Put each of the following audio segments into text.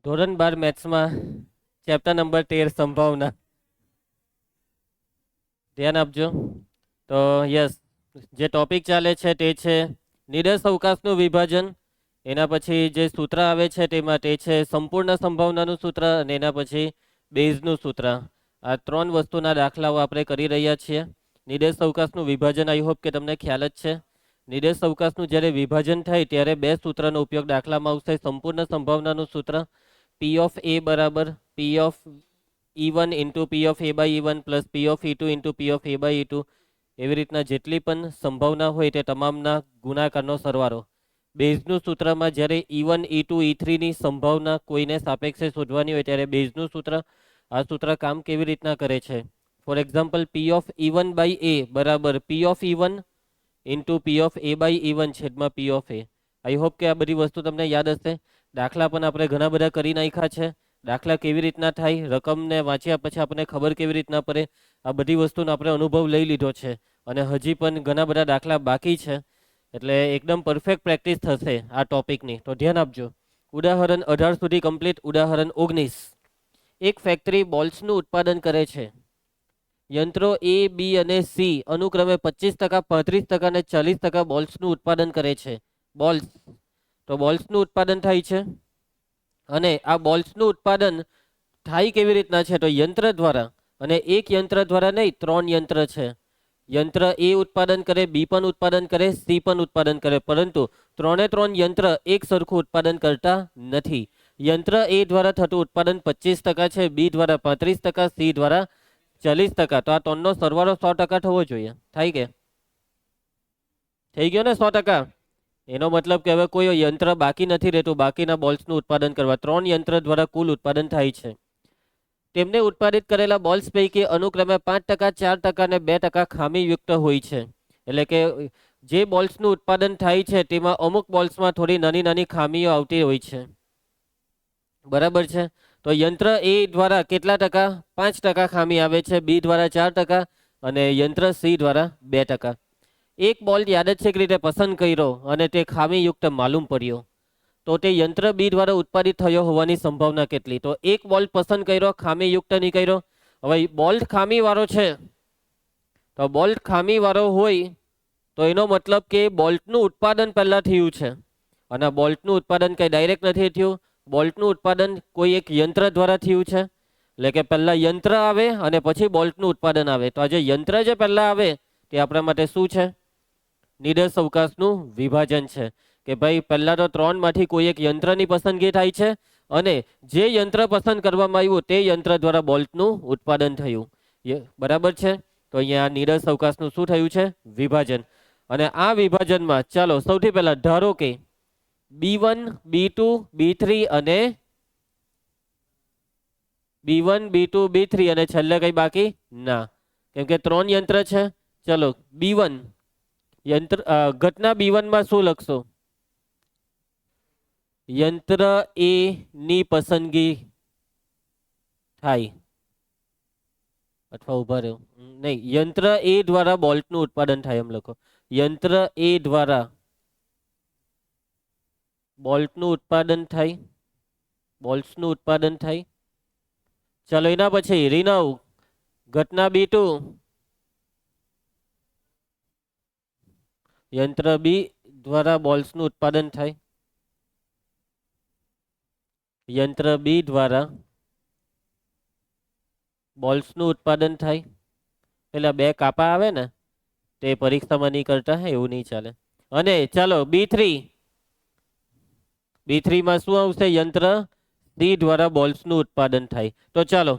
ધોરણ 12 મેથ્સમાં chapter number 13 સંભાવના ધ્યાન આપજો. તો યસ, જે ટોપિક ચાલે છે તે છે નિડર અવકાશનું વિભાજન. એના પછી જે સૂત્ર આવે છે તેમાં તે છે સંપૂર્ણ સંભાવનાનું સૂત્ર અને એના પછી બેઝનું સૂત્ર. આ ત્રણ વસ્તુના દાખલાઓ આપણે કરી રહ્યા છીએ. નિડર અવકાશનું વિભાજન આઈ હોપ કે તમને ખ્યાલ જ છે. નિડર અવકાશનું જ્યારે વિભાજન થાય ત્યારે બે સૂત્રનો ઉપયોગ દાખલામાં આવશે. સંપૂર્ણ સંભાવનાનું સૂત્ર પી ઓફ એ બરાબર P of E1 into P of A by E1 plus P of E2 into P of A by E2. એવી રીતના જેટલી પણ સંભાવના હોય તે તમામના ગુણાકારનો સરવાળો. બેઝનું સૂત્રમાં જ્યારે E1 E2 E3 ની સંભાવના કોઈને સાપેક્ષે શોધવાની હોય ત્યારે બેઝનું સૂત્ર. આ સૂત્ર કામ કેવી રીતના કરે છે? For example P of E1 by A બરાબર P of E1 into P of A by E1 છેદમાં પી ઓફ એ. આઈ હોપ કે આ બધી વસ્તુ તમને યાદ હશે. દાખલા પણ આપણે ઘણા બધા કરી નાખ્યા છે. દાખલા કેવી રીતના થાય, રકમને વાંચ્યા પછી આપણને ખબર કેવી રીતના પડે, આ બધી વસ્તુનો આપણે અનુભવ લઈ લીધો છે અને હજી પણ ઘણા બધા દાખલા બાકી છે. એટલે એકદમ પરફેક્ટ પ્રેક્ટિસ થશે આ ટોપિકની. તો ધ્યાન આપજો. ઉદાહરણ 18 સુધી કમ્પ્લીટ. ઉદાહરણ 19. એક ફેક્ટરી બોલ્સનું ઉત્પાદન કરે છે. યંત્રો એ, બી અને સી અનુક્રમે 25%, 35% અને 40% બોલ્સનું ઉત્પાદન કરે છે. બોલ્સ, તો બોલ્સનું ઉત્પાદન થાય છે અને આ બોલ્સનું ઉત્પાદન થાય કેવી રીતના છે? તો યંત્ર દ્વારા. અને એક યંત્ર દ્વારા નહીં, 3 યંત્ર છે. યંત્ર એ ઉત્પાદન કરે, બી પણ ઉત્પાદન કરે, સી પણ ઉત્પાદન કરે, પરંતુ 3 યંત્ર એક સરખું ઉત્પાદન કરતા નથી. યંત્ર એ દ્વારા થતું ઉત્પાદન 25% છે, બી દ્વારા 35%, સી દ્વારા 40%. તો આ ત્રણનો સરવાળો 100% થવો જોઈએ. થાય કે થઈ ગયો ને 100%? એનો મતલબ કે હવે કોઈ યંત્ર બાકી નથી રહેતું બાકીના બોલ્સનું ઉત્પાદન કરવા. 3 યંત્ર દ્વારા કુલ ઉત્પાદન થાય છે. તેમને ઉત્પાદિત કરેલા બોલ્સ પૈકી અનુક્રમે 5%, 4% અને 2% ખામીયુક્ત હોય છે. એટલે કે જે બોલ્સનું ઉત્પાદન થાય છે તેમાં અમુક બોલ્સમાં થોડી નાની નાની ખામીઓ આવતી હોય છે. બરાબર છે? તો યંત્ર એ દ્વારા કેટલા ટકા? 5% ખામી આવે છે, બી દ્વારા 4% અને યંત્ર સી દ્વારા 2%. એક બોલ યાદચ્છિક રીતે પસંદ કર્યો અને તે ખામીયુક્ત માલુમ પડ્યો, તો તે યંત્ર બી દ્વારા ઉત્પાદિત થયો હોવાની સંભાવના કેટલી? તો એક બોલ પસંદ કર્યો, ખામીયુક્ત નીકળ્યો. હવે બોલ્ટ ખામીવાળો છે, તો બોલ્ટ ખામીવાળો હોય તો એનો મતલબ કે બોલ્ટનું ઉત્પાદન પહેલાં થયું છે અને બોલ્ટનું ઉત્પાદન કંઈ ડાયરેક્ટ નથી થયું. બોલ્ટનું ઉત્પાદન કોઈ એક યંત્ર દ્વારા થયું છે. એટલે કે પહેલાં યંત્ર આવે અને પછી બોલ્ટનું ઉત્પાદન આવે. તો આ જે યંત્ર જે પહેલાં આવે તે આપણા માટે શું છે? નિડર અવકાશનું વિભાજન છે. કે ભાઈ પહેલાં તો 3 માંથી કોઈ એક યંત્રની પસંદગી થાય છે અને જે યંત્ર પસંદ કરવામાં આવ્યું તે યંત્ર દ્વારા બોલ્ટનું ઉત્પાદન થયું. બરાબર છે? તો અહીંયા નિડર અવકાશનું શું થયું છે? વિભાજન. અને આ વિભાજનમાં ચાલો સૌથી પહેલા ધારો કે B1, B2, B3 અને B1, B2, B3 અને છેલ્લે કઈ બાકી ના, કેમ કે 3 યંત્ર છે. ચલો B1 યંત્ર, ઘટના B1 માં શું લખશો? યંત્ર એ ની પસંદગી થાય, અથવા ઉભા રહ્યો નહીં, યંત્ર એ દ્વારા બોલ્ટનું ઉત્પાદન થાય એમ લખો. યંત્ર એ દ્વારા બોલ્ટનું ઉત્પાદન થાય, બોલ્ટ્સનું ઉત્પાદન થાય. ચલો એના પછી રીનવ ઘટના B2, યંત્ર બી દ્વારા બોલ્ટ્સનું ઉત્પાદન થાય. યંત્ર બી દ્વારા બોલ્ટ્સનું ઉત્પાદન થાય. પેલા 2 કાપા આવે ને તે પરીક્ષામાં નહીં કરતા, હે એવું નહીં ચાલે. અને ચાલો B3, B3 માં શું આવશે? યંત્ર સી દ્વારા બોલ્ટ્સનું ઉત્પાદન થાય. તો ચાલો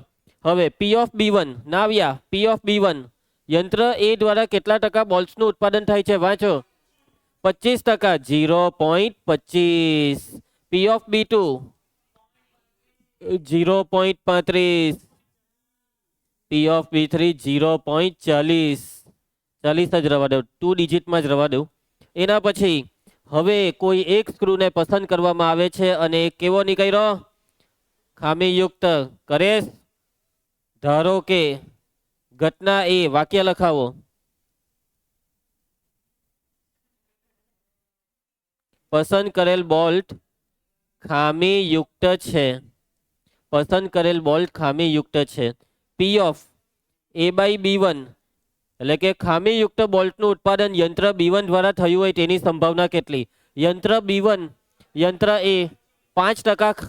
હવે P ઓફ B1 ના આવ્યા. P ઓફ B1 યંત્ર એ દ્વારા કેટલા ટકા બોલ્ટ્સનું ઉત્પાદન થાય છે? વાંચો. 25%, 0.25. P of B2 0.35. P of B3 0.40. 40 જ રવા દઉં, 2 ડિજિટમાં જ રવા દઉં. એના પછી હવે કોઈ એક સ્ક્રૂને પસંદ કરવામાં આવે છે અને કેવો નીકળ્યો? ખામીયુક્ત. કરેશ, ધારો કે ઘટના એ, વાક્ય લખાવો. પસંદ કરેલ બોલ્ટ ખામીયુક્ત છે. પસંદ કરેલ બોલ્ટ ખામીયુક્ત છે. પી ઓફ એ બાય B1 એટલે કે ખામીયુક્ત બોલ્ટનું ઉત્પાદન યંત્ર B1 દ્વારા થયું હોય તેની સંભાવના કેટલી? યંત્ર B1 યંત્ર A 5%,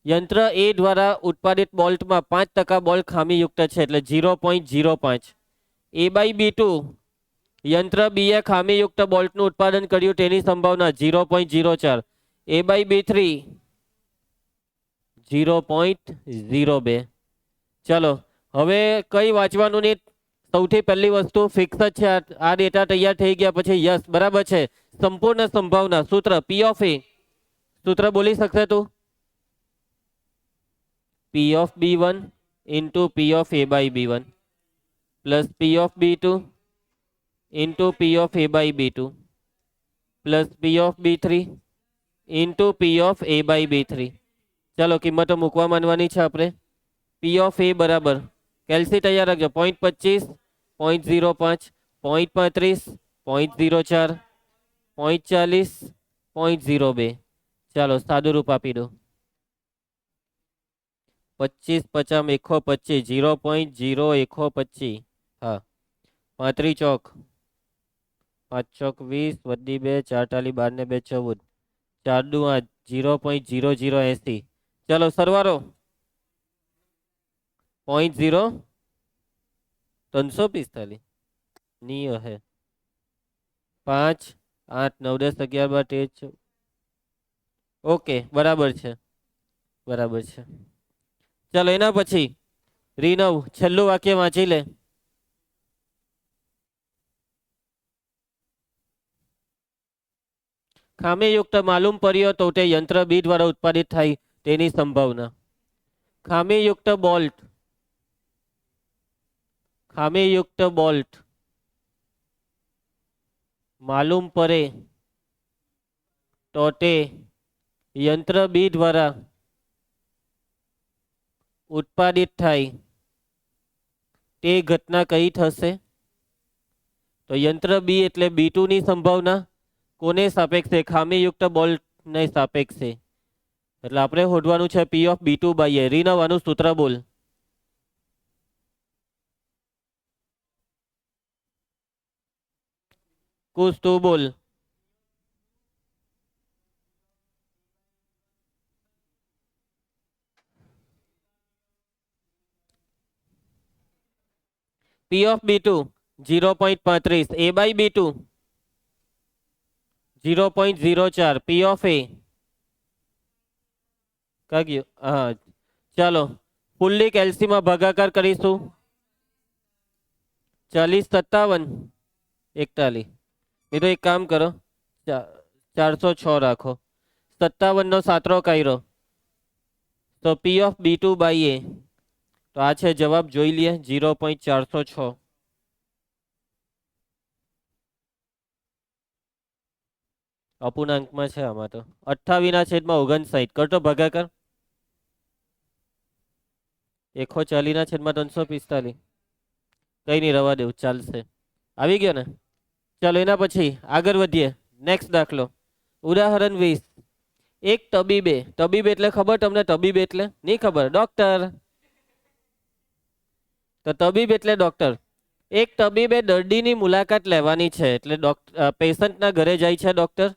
યંત્ર A દ્વારા ઉત્પાદિત બોલ્ટમાં 5% બોલ્ટ ખામીયુક્ત છે એટલે 0.05. એ બાય B2 યંત્ર B એ ખામીયુક્ત બોલ્ટનું ઉત્પાદન કર્યું તેની સંભાવના 0.04. એ બાય B3 0.02. ચલો હવે કઈ વાંચવાનું નહીં, સૌથી પહેલી વસ્તુ ફિક્સ જ છે. આ ડેટા તૈયાર થઈ ગયા પછી યસ બરાબર છે. સંપૂર્ણ સંભાવના સૂત્ર P ઓફ A, સૂત્ર બોલી શકશે તું? P of B1 into P of A by B1 plus P of B2 into P of A by B2 plus P of B3 into P of A by B3. ચાલો કિંમતો મૂકવા માંડવાની છે આપણે. P of A બરાબર કેલ્સી તૈયાર રાખજો 0.25, 0.05, 0.35, 0.04, 0.40, 0.02. ચાલો સાદું રૂપ આપી દો. 25 50 125 0.0125. હા 35 ચોક 5 ચોક 20 વધી 2 4 ટાલી 12 ને 2 14 4 દુ 8 0.0080. ચલો સરવાળો 0.0 345 ની હે 5 8 9 10 11 12 13. ઓકે બરાબર છે બરાબર છે. ચાલો એના પછી રીનવ છેલ્લું વાક્ય વાંચી લે. ખામીયુક્ત માલુમ પડ્યો તો તે યંત્ર બી દ્વારા ઉત્પાદિત થાય તેની સંભાવના. ખામીયુક્ત બોલ્ટ માલુમ પડે તો તે યંત્ર બી દ્વારા ઉત્પાદિત થાય તે ઘટના કઈ થશે? તો યંત્ર બી એટલે B2 ની સંભાવના કોને સાપેક્ષે? ખામીયુક્ત બોલ્ટ ને સાપેક્ષે. એટલે આપણે શોધવાનું છે P of B2 by A. રીનવવાનું સૂત્ર બોલ. કુશ તું બોલ. P of B2 0.35. A by B2 0.04. P of A કાગ્યું હા. ચાલો ફુલ્લી કેલ્સીમાં ભાગાકાર કરીશું 40 57 41. એ તો એક કામ કરો 406 રાખો. 57 નો 7રો કર્યો તો P of B2 by A તો આ છે જવાબ. જોઈ લઈએ 0.406. અપૂર્ણાંકમાં છે આમાં તો 28/59 કરતો ભાગાકાર 140/345. કઈ નહીં રવા દેવું ચાલશે. આવી ગયો ને? ચાલો એના પછી આગળ વધીએ. નેક્સ્ટ દાખલો ઉદાહરણ 20. એક તબીબે, તબીબ એટલે ખબર તમને? તબીબ એટલે નહીં ખબર? ડોક્ટર. તો તબીબ એટલે ડોક્ટર. એક તબીબે દર્દીની મુલાકાત લેવાની છે એટલે પેશન્ટના ઘરે જાય છે ડોક્ટર.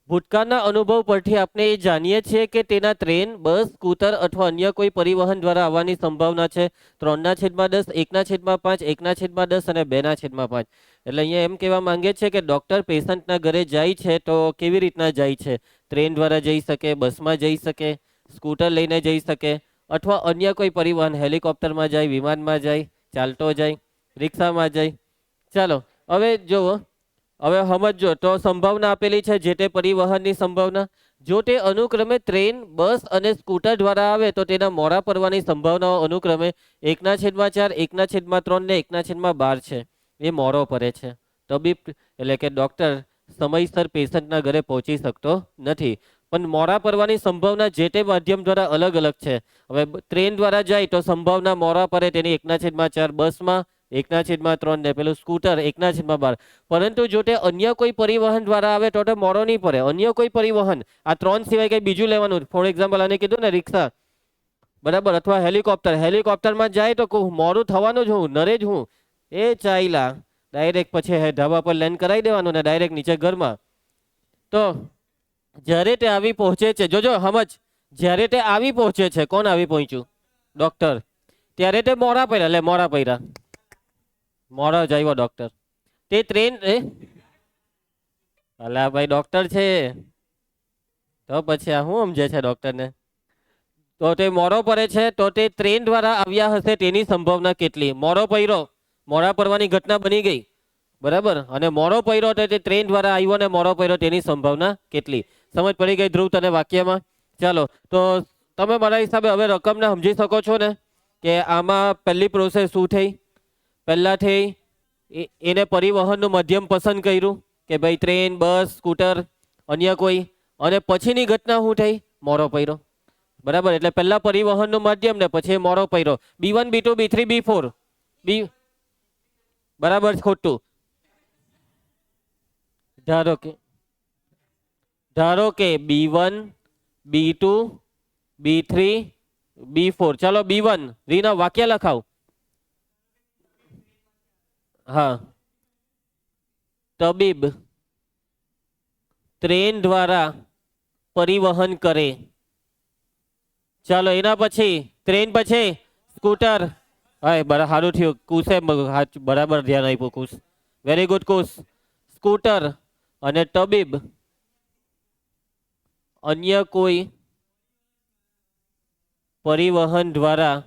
ભૂતકાળના અનુભવ પરથી આપણે એ જાણીએ છીએ કે તેના ટ્રેન, બસ, સ્કૂટર અથવા અન્ય કોઈ પરિવહન દ્વારા આવવાની સંભાવના છે 3/10, 1/5, 1/10 અને 2/5. એટલે અહીંયા એમ કહેવા માંગે છે કે ડોક્ટર પેશન્ટના ઘરે જાય છે તો કેવી રીતના જાય છે? ટ્રેન દ્વારા જઈ શકે, બસમાં જઈ શકે, સ્કૂટર લઈને જઈ શકે અથવા અન્ય કોઈ પરિવહન, હેલિકોપ્ટરમાં જાય, વિમાનમાં જાય, ચાલતો જાય, રિક્ષામાં જાય. ચાલો હવે જુઓ, હવે સમજો તો સંભાવના આપેલી છે જે તે પરિવહનની સંભાવના. જો તે અનુક્રમે ટ્રેન, બસ અને સ્કૂટર દ્વારા આવે તો તેના મોડા પડવાની સંભાવનાઓ અનુક્રમે 1/4, 1/3 ને 1/12 છે. એ મોડો પડે છે. તબીબ એટલે કે ડોક્ટર સમયસર પેશન્ટના ઘરે પહોંચી શકતો નથી. પણ મોડા પડવાની સંભાવના જે તે માધ્યમ દ્વારા અલગ અલગ છે. હવે ટ્રેન દ્વારા જાય તો સંભાવના મોડા પડે તેની 1/4, બસમાં 1/3 ને પેલું સ્કૂટર 1/12. પરંતુ જો તે અન્ય કોઈ પરિવહન દ્વારા આવે તો મોડો નહીં પડે. અન્ય કોઈ પરિવહન, આ 3 સિવાય કઈ બીજું લેવાનું. ફોર એક્ઝામ્પલ આને કીધું ને રિક્ષા, બરાબર, અથવા હેલિકોપ્ટર, હેલિકોપ્ટરમાં જાય તો મોડું થવાનું જ હું, નરે જ હું, એ ચાલ્યા ડાયરેક્ટ પછી ધાબા પર લેન્ડ કરાવી દેવાનું ને ડાયરેક્ટ નીચે ઘરમાં. તો જ્યારે તે આવી પહોંચે છે, જોજો સમજ, જ્યારે તે આવી પહોંચે છે, કોણ આવી પહોંચ્યું? ડોક્ટર. ત્યારે તે મોડા પડ્યા, એટલે મોડા પડ્યા, મોડા જ આવ્યો ડોક્ટર. તે ટ્રેન અલા ભાઈ ડોક્ટર છે તો પછી આ શું સમજે છે ડોક્ટરને? તો તે મોડો પડે છે તો તે ટ્રેન દ્વારા આવ્યા હશે તેની સંભાવના કેટલી? મોડો પડ્યો, મોડા પડવાની ઘટના બની ગઈ, બરાબર, અને મોડો પડ્યો તો તે ટ્રેન દ્વારા આવ્યો ને મોડો પડ્યો તેની સંભાવના કેટલી? સમજ પડી ગઈ ધ્રુવ તને વાક્યમાં? ચાલો, તો તમે મારા હિસાબે હવે રકમને સમજી શકો છો ને કે આમાં પહેલી પ્રોસેસ શું થઈ? પહેલા થઈ એને પરિવહનનું માધ્યમ પસંદ કર્યું કે ભાઈ ટ્રેન, બસ, સ્કૂટર, અન્ય કોઈ, અને પછીની ઘટના શું થઈ? મોડો પડ્યો, બરાબર. એટલે પહેલા પરિવહનનું માધ્યમ ને પછી મોડો પડ્યો. B1 B2 B3 B4 બી, બરાબર ખોટું? ધારો કે B1 B2 B3 B4. ચાલો B1 રીના વાક્ય લખાવ. હા, તબીબ ટ્રેન દ્વારા પરિવહન કરે. ચાલો એના પછી ટ્રેન પછી સ્કૂટર. હા બરાબર, સારું થયું કુશે બરાબર ધ્યાન આપ્યું કુશ, વેરી ગુડ કુશ. સ્કૂટર અને તબીબ અન્ય કોઈ પરિવહન દ્વારા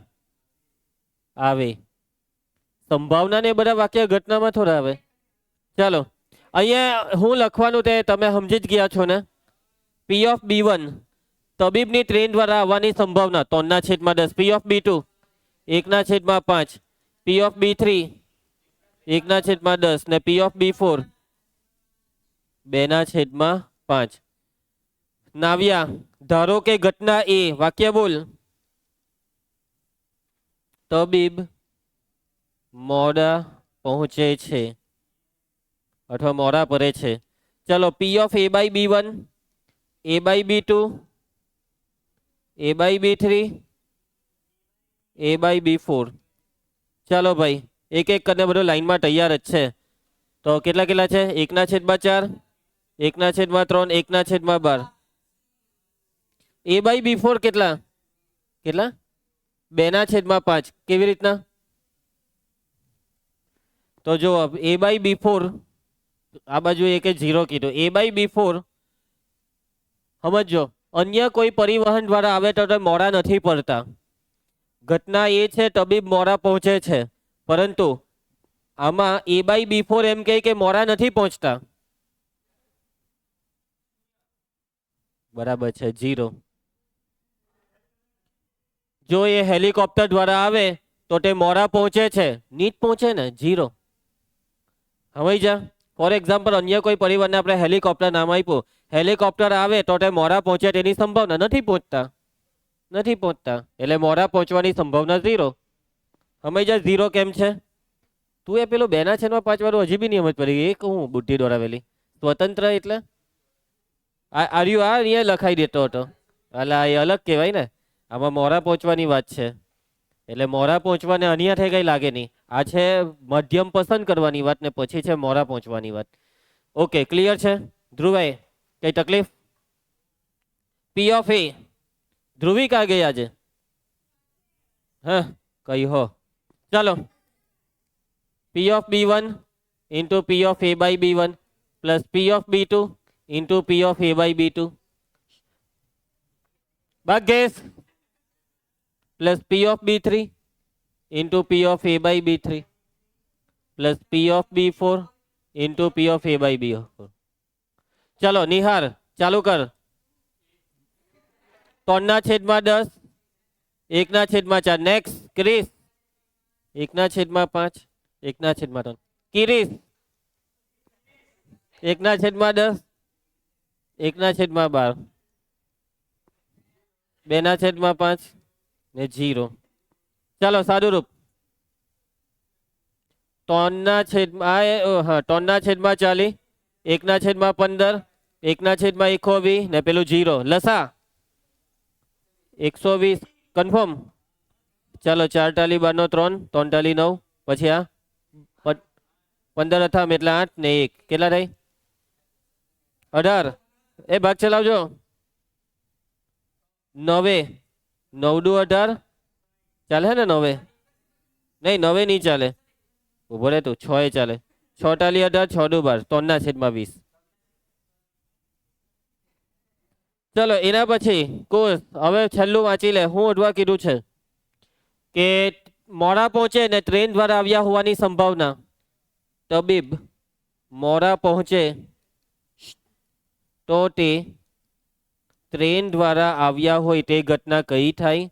આવે. સંભાવના ને બધા વાક્ય ઘટનામાં થોડા આવે. ચાલો અહીંયા હું લખવાનું તે તમે સમજી જ ગયા છો ને. P of B1 તબીબની ટ્રેન દ્વારા આવવાની સંભાવના 3/10. P of B2 1/5. P of B3 1/10 ને P of B4 2/5. નાવ્યા, ધારો કે ઘટના એ, વાક્ય બોલ. તબીબ મોડા પહોંચે છે અથવા મોડા પડે છે. ચલો P of A by B1 A by B2 A by B3 A by B4. ચાલો ભાઈ એક એક કરીને બધું લાઈનમાં તૈયાર જ છે. તો કેટલા કેટલા છે? 1/4 1/3 1/12. A by B4 કેટલા કેટલા? 2/5. કેવી રીતના? તો જો A by B4 આ બાજુ એક 0 કીધું. A by B4 સમજો, અન્ય કોઈ પરિવહન દ્વારા આવે તો મોડા નથી પડતા. ઘટના એ છે તબીબ મોડા પહોંચે છે, પરંતુ આમાં A by B4 એમ કે મોડા નથી પહોંચતા. બરાબર છે 0. જો એ હેલિકોપ્ટર દ્વારા આવે તો તે મોડા પહોંચે છે, નીટ પહોંચે ને 0. હવે જા ફોર એક્ઝામ્પલ અન્ય કોઈ પરિવારને આપણે હેલિકોપ્ટર નામ આપ્યું, હેલિકોપ્ટર આવે તો તે મોડા પહોંચે તેની સંભાવના નથી પહોંચતા, નથી પહોંચતા, એટલે મોડા પહોંચવાની સંભાવના 0. સમજ જા 0 કેમ છે? તું એ પેલું 2/5 વાળું હજી બી નહીં સમજ પડી. એક હું બુદ્ધિ દોરાવેલી સ્વતંત્ર એટલે આર્યું આ અહીંયા લખાઈ દેતો હતો. એટલે એ અલગ કહેવાય ને, આમાં મોડા પહોંચવાની વાત છે. એટલે મોડા પહોંચવાને અહીંયા થઈ ગઈ લાગે નહીં. આ છે મધ્યમ પસંદ કરવાની વાત ને પછી છે મોડા પહોંચવાની વાત. ઓકે ક્લિયર છે ધ્રુવભાઈ? કઈ તકલીફ? P of A ધ્રુવી કા ગઈ આજે? હા કઈ હો. ચાલો P of B1 into P of A by B1 plus P of B2 into P of A by B2 Bhagyesh plus P of B3 into P of A by B3 plus P of B4 into P of A by B4. चलो निहार चालू कर. 3/10 1/4. Next Chris 1/5 1/3. किरीस 1/10 1/12 2/5 ને 0. ચાલો સાદું રૂપ 3/40 1/15 1/21 ને પેલું 0 લસા 120 કન્ફર્મ? ચાલો 4 ટાલી 12 નો 3, 3 ટાલી 9, પછી આ 15 અથામ એટલે 8 ને 1 કેટલા થાય? 18. એ ભાગ ચલાવજો. 9 9 દુ 18 ચાલે ને? 9 નહીં, 9 નહીં ચાલે. ઉભો રહે તું. 6 એ ચાલે. 6 ટાલી 18, 6 દુ 12, 3/20. ચલો એના પછી કોર્સ હવે છેલ્લું વાંચી લે. હું અડવા કીધું છે કે મોડા પહોંચે ને ટ્રેન દ્વારા આવ્યા હોવાની સંભાવના. તબીબ મોડા પહોંચે તો તે ટ્રેન દ્વારા આવ્યા હોય તે ઘટના કઈ થાય?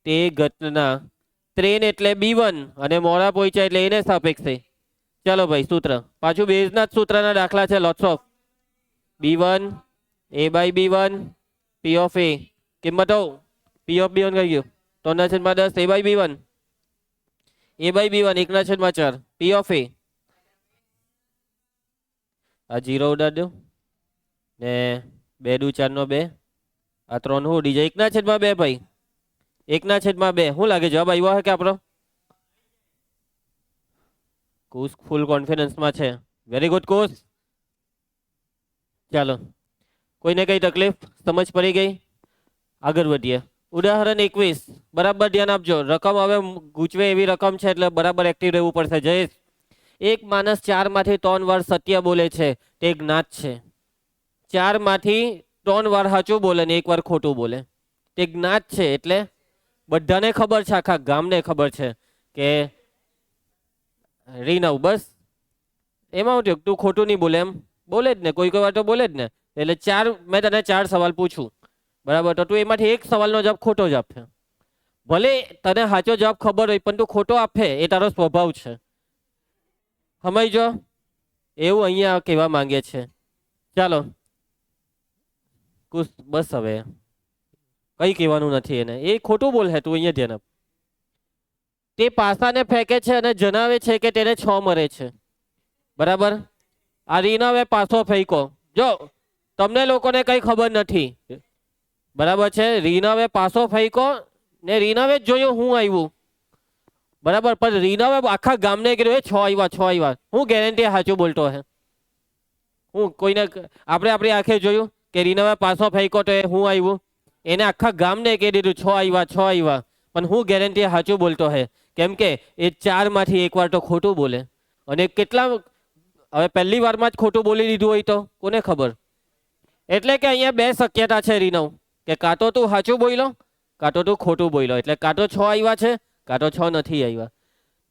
તે ઘટના ટ્રેન એટલે B1 અને મોડા પહોંચ્યા એટલે એને સાપેક્ષે. ચાલો ભાઈ સૂત્ર પાછું બેઝના જ સૂત્રના દાખલા છે. Lots of B1 A/B1 P of A કિંમતો P of B1 કઈ ગયું? 3/10 A/B1 A/B1 1/4 P of A. આ 0 ઉડાડ દો ને 2 દુ 4 નો 2, આ 3 હું ઉડી જાય. 1/2 ભાઈ, 1/2. શું લાગે જવાબ આવ્યો હે કે આપણો? કુશ ફૂલ કોન્ફિડન્સમાં છે. વેરી ગુડ કુશ. ચાલો કોઈને કઈ તકલીફ સમજ પડી ગઈ? આગળ વધીએ. ઉદાહરણ 21 બરાબર ધ્યાન આપજો. રકમ હવે ગૂંચવે એવી રકમ છે એટલે બરાબર એક્ટિવ રહેવું પડશે. જયેશ, એક માણસ 4 માંથી 3 વાર સત્ય બોલે છે તે જ્ઞાત છે. 4 માંથી 3 વાર સાચું બોલે ને 1 વાર ખોટું બોલે તે જ્ઞાત છે. એટલે બધાને ખબર છે, આખા ગામને ખબર છે કે રીનવ બસ એમાં હું તું ખોટું નહીં બોલે, એમ બોલે જ ને, કોઈ વાર તો બોલે જ ને. એટલે મેં તને 4 સવાલ પૂછું બરાબર, તો તું એમાંથી એક સવાલનો જવાબ ખોટો જ આપે. ભલે તને સાચો જવાબ ખબર હોય પણ તું ખોટો આપે એ તારો સ્વભાવ છે. સમજો? એવું અહીંયા કહેવા માંગે છે. ચાલો બસ હવે કઈ કહેવાનું નથી એને. એ ખોટું બોલ હે તું અહીંયા ધ્યાન આપ. તે પાસાને ફેંકે છે અને જણાવે છે કે તેને 6 મળે છે. બરાબર. આ રીનવે પાસો ફેંકો. જો તમને લોકોને કઈ ખબર નથી બરાબર છે. રીનવે પાસો ફેંકો ને રીનવે જ જોયું હું આવ્યું બરાબર, પણ રીનવે આખા ગામને કીધું એ 6 આવ્યા 6 આવ્યા. હું ગેરંટી સાચું બોલતો હે? હું કોઈને આપણે આપણી આંખે જોયું કે રીનવે પાસો ફેંકો તો એ હું આવ્યું? એને આખા ગામને કહી દીધું 6 આવ્યા 6 આવ્યા, પણ હું ગેરંટી સાચું બોલતો હે? કેમ કે એ 4 માંથી 1 વાર તો ખોટું બોલે. અને કેટલા હવે પહેલી વારમાં જ ખોટું બોલી દીધું હોય તો કોને ખબર? એટલે કે અહીંયા 2 શક્યતા છે રીનવ, કે કાં તો તું સાચું બોલ્યો કાં તો તું ખોટું બોલ્યો. એટલે કાં તો 6 આવ્યા છે કાં તો 6 નથી આવ્યા.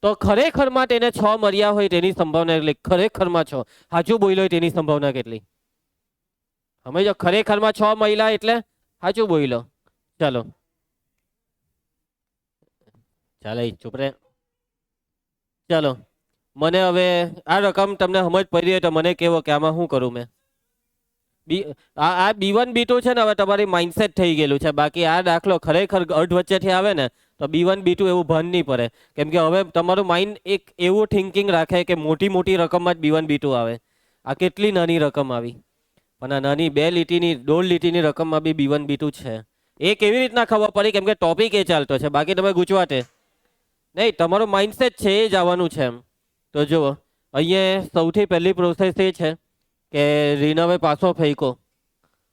તો ખરેખરમાં તેને 6 મળ્યા હોય તેની સંભાવના એટલે ખરેખરમાં 6 સાચું બોલ્યો હોય તેની સંભાવના કેટલી? સમજો? ખરેખરમાં 6 મળ્યા એટલે સાચું બોલ્યો. ચાલો ચાલે ચૂપ રે. ચાલો મને હવે આ રકમ તમને સમજ પડી હોય તો મને કહેવો કે આમાં શું કરું મેં. આ B1 B2 છે ને હવે તમારી માઇન્ડસેટ થઈ ગયેલું છે. બાકી આ દાખલો ખરેખર અર્ધ વચ્ચેથી આવે ને તો B1 B2 એવું ભાન નહીં પડે. કેમ કે હવે તમારું માઇન્ડ એક એવું થિંકિંગ રાખે કે મોટી મોટી રકમમાં જ B1 B2 આવે. આ કેટલી નાની રકમ આવી, પણ આ નાની 2 લીટીની 1.5 લીટીની રકમમાં બી B1 B2 છે. એ કેવી રીતના ખબર પડી? કેમ કે ટોપિક એ ચાલતો છે. બાકી તમે ગૂંચવાટે નહીં, તમારું માઇન્ડસેટ છે એ જ આવવાનું છે એમ. તો જુઓ અહીંયા સૌથી પહેલી પ્રોસેસ એ છે કે રીનવે પાસો ફેંકો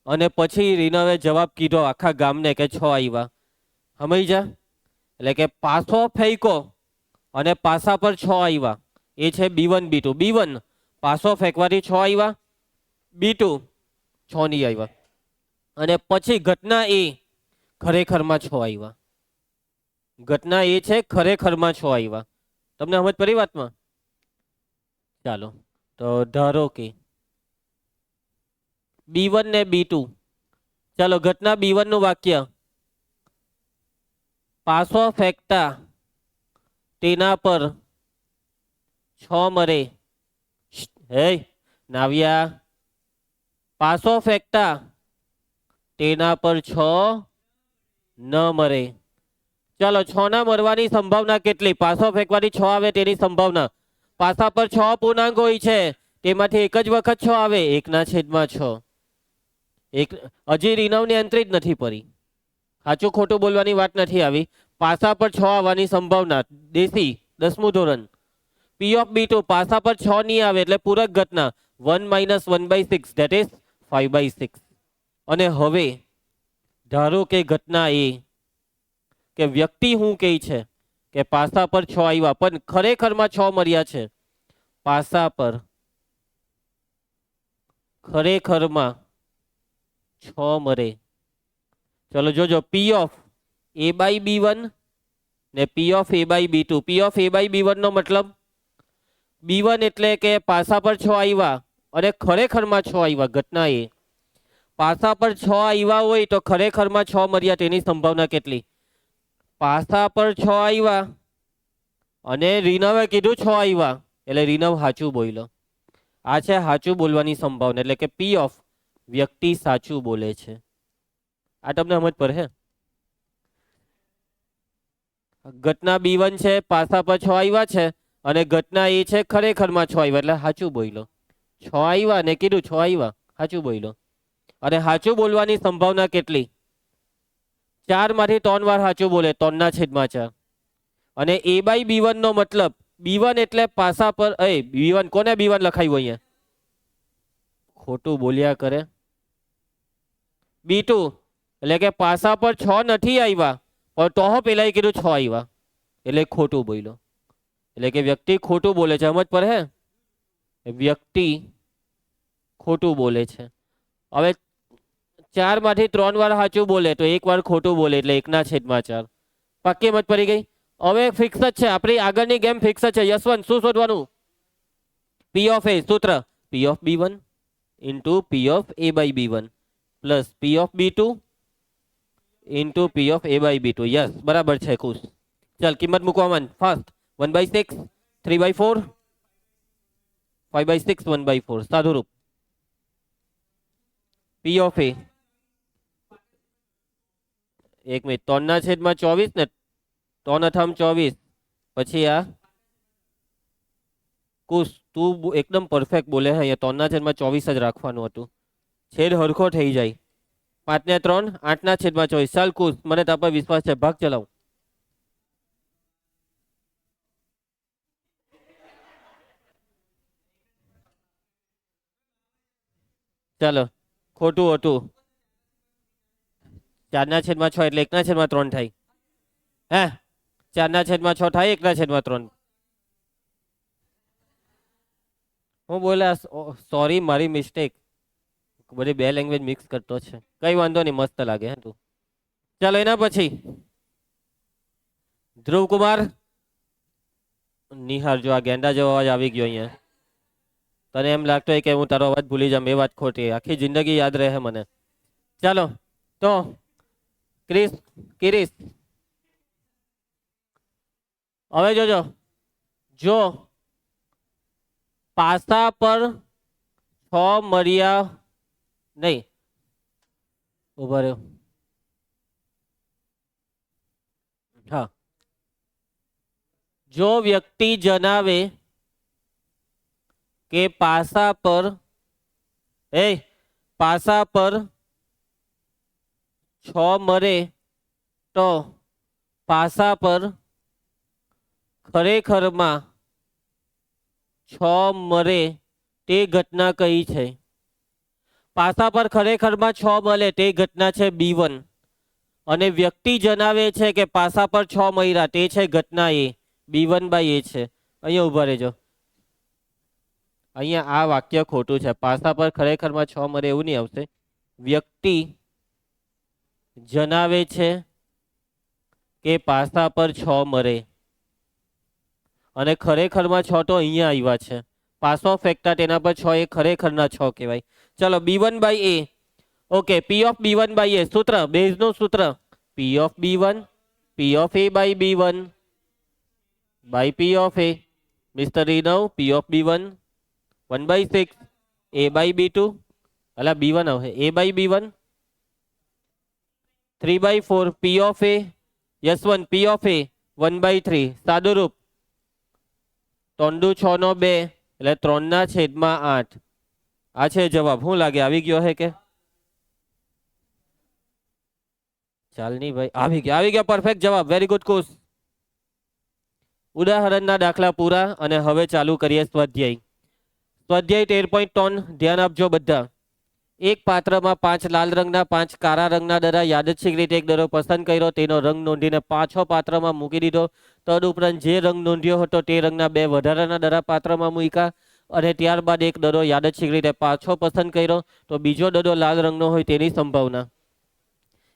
અને પછી રીનવે જવાબ કીધો આખા ગામને કે 6 આવ્યા. સમજ્યા? એટલે કે પાસો ફેંકો અને પાસા પર 6 આવ્યા એ છે B1 B2. B1 પાસો ફેંકવાથી 6 આવ્યા, B2 6 નહીં આવ્યા. અને પછી ઘટના એ ખરેખરમાં 6 આવ્યા. ઘટના એ છે ખરેખરમાં 6 આવ્યા. તમને સમજ પડી વાતમાં? ચાલો તો ધારો કે B1 ને B2. ચાલો ઘટના B1 નું વાક્ય, પાસો ફેંકતા તેના પર 6 મળે. હે નાવ્યા, પાસો ફેંકતા તેના પર 6 ન મળે. ચાલો 6 ના મળવાની સંભાવના કેટલી? પાસો ફેંકવાની 6 આવે તેની સંભાવના. પાસા પર 6 પૂર્ણાંક હોય છે, તેમાંથી એક જ વખત 6 આવે, 1/6. એક હજી રીનવની એન્ટ્રી જ નથી પડી. સાચું ખોટું બોલવાની વાત નથી આવી. પાસા પર 6 આવવાની સંભાવના. દેશી 10મું ધોરણ. પી ઓફ બી ટુ પાસા પર 6 નહીં આવે એટલે પૂરક ઘટના 1 - 1/6 ધેટ ઇઝ 5/6. અને હવે ધારો કે ઘટના એ કે વ્યક્તિ શું કહે છે કે પાસા પર 6 આવ્યા પણ ખરેખરમાં 6 મળ્યા છે. પાસા પર ખરેખરમાં 6 મળે. ચલો જોજો પી ઓફ એ બાય બી1 ને P of A by B two. P of A by B one નો મતલબ બી1 એટલે કે પાસા પર 6 આવ્યા અને ખરેખરમાં 6 આવ્યા. ઘટના એ પાસા પર 6 આવ્યા હોય તો ખરેખરમાં 6 મળ્યા તેની સંભાવના કેટલી? પાસા પર 6 આવ્યા અને રીનવે કીધું 6 આવ્યા એટલે રીનવ સાચું બોલ્યો. આ છે સાચું બોલવાની સંભાવના એટલે કે પી ઓફ વ્યક્તિ સાચું બોલે છે. આ તમને સમજ પડે હે? ઘટના બી1 છે, પાસા પર 6 આવ્યા છે અને ઘટના એ છે ખરેખરમાં 6 આવ્યા એટલે સાચું બોલ્યો. 6 આવ્યા ને કીધું 6 આવ્યા સાચું બોલ્યો. અને સાચું બોલવાની સંભાવના કેટલી? 4 માંથી 3 વાર સાચું બોલે 3/4. અને એ બાય બી1 નો મતલબ બી1 એટલે પાસા પર બી1 કોને બી1 લખાયું અહીંયા? ખોટું બોલ્યા કરે. બી2 એટલે કે પાસા પર 6 નથી આવ્યા પણ તો પેલા કીધું 6 આવ્યા એટલે ખોટું બોલ્યો. એટલે કે વ્યક્તિ ખોટું બોલે છે. સમજ પડે હે? વ્યક્તિ ખોટું બોલે છે. હવે 4 માંથી 3 વાર સાચું બોલે તો 1 વાર ખોટું બોલે એટલે 1/4. પાક્કી સમજ પડી ગઈ? હવે ફિક્સ જ છે આપણી આગળની ગેમ ફિક્સ જ છે. યશવંત શું શોધવાનું? પી ઓફ એ સૂત્ર P of B one into P of A by B one plus P of B two into P of A by B two. Yes બરાબર છે. ખુશ. ચાલ કિંમત મૂકવામાં ફાસ્ટ. 1/6 3/4 5/6 1/4 સાદુરૂપ. પી ઓફ એ 1 મિનિટ 3/24 ને 3/24 પછી આ કુશ તું એકદમ પરફેક્ટ બોલે હે. અહીંયા 3/24 જ રાખવાનું હતું. છેદ હરખો થઈ જાય. 5 ને 3 8/24. ચાલ કુશ મને તાર પર વિશ્વાસ છે. ભાગ ચલાવ. ચાલો ખોટું હતું. 4/6 એટલે 1/3 થાય. હે 4/6 થાય 1/3. હું બોલા સોરી મારી મિસ્ટેક. બધી 2 લેંગ્વેજ મિક્સ કરતો છે. કઈ વાંધો નહીં મસ્ત લાગે હે તું. ચાલો એના પછી ધ્રુવકુમાર નિહાર જો આ ગેંડા જેવો અવાજ આવી ગયો અહીંયા. તને એમ લાગતો હોય કે હું તારો અવાજ ભૂલી જામ એ વાત ખોટી. આખી જિંદગી યાદ રહે મને. ચાલો તો કિરીશ હવે જોજો જો પાસા પર 6 મળ્યા નહીં. ઉભા રહ્યો. હા જો વ્યક્તિ જણાવે કે પાસા પર 6 મળે તો પાસા પર ખરેખરમાં 6 મળે તે ઘટના કઈ છે? પાસા પર ખરેખરમાં 6 મળે તે ઘટના છે બી1 અને વ્યક્તિ જણાવે છે કે પાસા પર 6 મળ્યા તે છે ઘટના એ. B1/A છે. અહીંયા ઉભા રહેજો. અહીંયા આ વાક્ય ખોટું છે. પાસા પર ખરેખરમાં 6 મળે એવું નહીં આવશે. વ્યક્તિ જણાવે છે કે પાસા પર 6 મળે અને ખરેખરમાં 6 તો અહીંયા આવ્યા છે. પાસો ફેક્ટા તેના પર 6 એ ખરેખરના 6 કહેવાય. ચલો B1/A. Okay P of B1/A સૂત્ર બેઝનું સૂત્ર P of B1 P of A by B1 by P of A. Mr. Rinav P of B1 1/6 A by B2 અલા B1 આવે A by B1 3/4 P of A. Yashwant P of A 1/3 સાદું રૂપ 3 × 6 = 2 એટલે 3/8. આ છે જવાબ. શું લાગે આવી ગયો હે કે ચાલની ભાઈ આવી ગયા પરફેક્ટ જવાબ. Very good course. ઉદાહરણના દાખલા પૂરા અને હવે ચાલુ કરીએ સ્વાધ્યાય. સ્વાધ્યાય 13.3 ધ્યાન આપજો બધા. એક પાત્રમાં 5 લાલ રંગના 5 કાળા રંગના દડા યાદચ્છિક રીતે એક દડો પસંદ કર્યો, તેનો રંગ નોંધીને પાછો પાત્રમાં મૂકી દીધો. તદ ઉપરાંત જે રંગ નોંધ્યો હતો તે રંગના 2 વધારાના દડા પાત્રમાં મૂક્યા અને ત્યારબાદ એક દડો યાદચ્છિક રીતે પાછો પસંદ કર્યો, તો બીજો દડો લાલ રંગનો હોય તેની સંભાવના.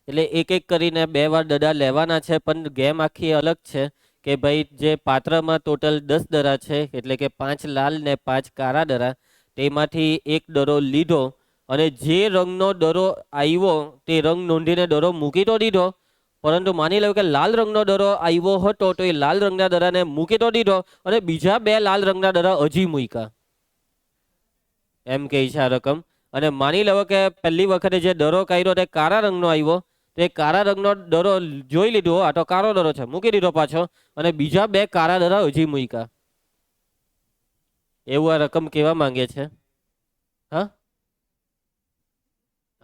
એટલે એક એક કરીને 2 વાર દડા લેવાના છે, પણ ગેમ આખી અલગ છે કે ભાઈ જે પાત્રમાં ટોટલ 10 દડા છે, એટલે કે 5 લાલ ને 5 કાળા દડા, તેમાંથી એક દડો લીધો અને જે રંગનો દડો આવ્યો તે રંગ નોંધીને દડો મૂકી તો દીધો, પરંતુ માની લો કે લાલ રંગનો દડો આવ્યો હતો તો એ લાલ રંગના દડાને મૂકી તો દીધો અને બીજા 2 લાલ રંગના દડા હજી મૂક્યા, એમ કહે છે આ રકમ. અને માની લો કે પહેલી વખતે જે દડો કાઢ્યો તે કાળા રંગનો આવ્યો, તે કાળા રંગનો દડો જોઈ લીધો, આ તો કાળો દડો છે, મૂકી દીધો પાછો, અને બીજા 2 કાળા દડા હજી મૂક્યા. એવું આ રકમ કેવા માંગે છે?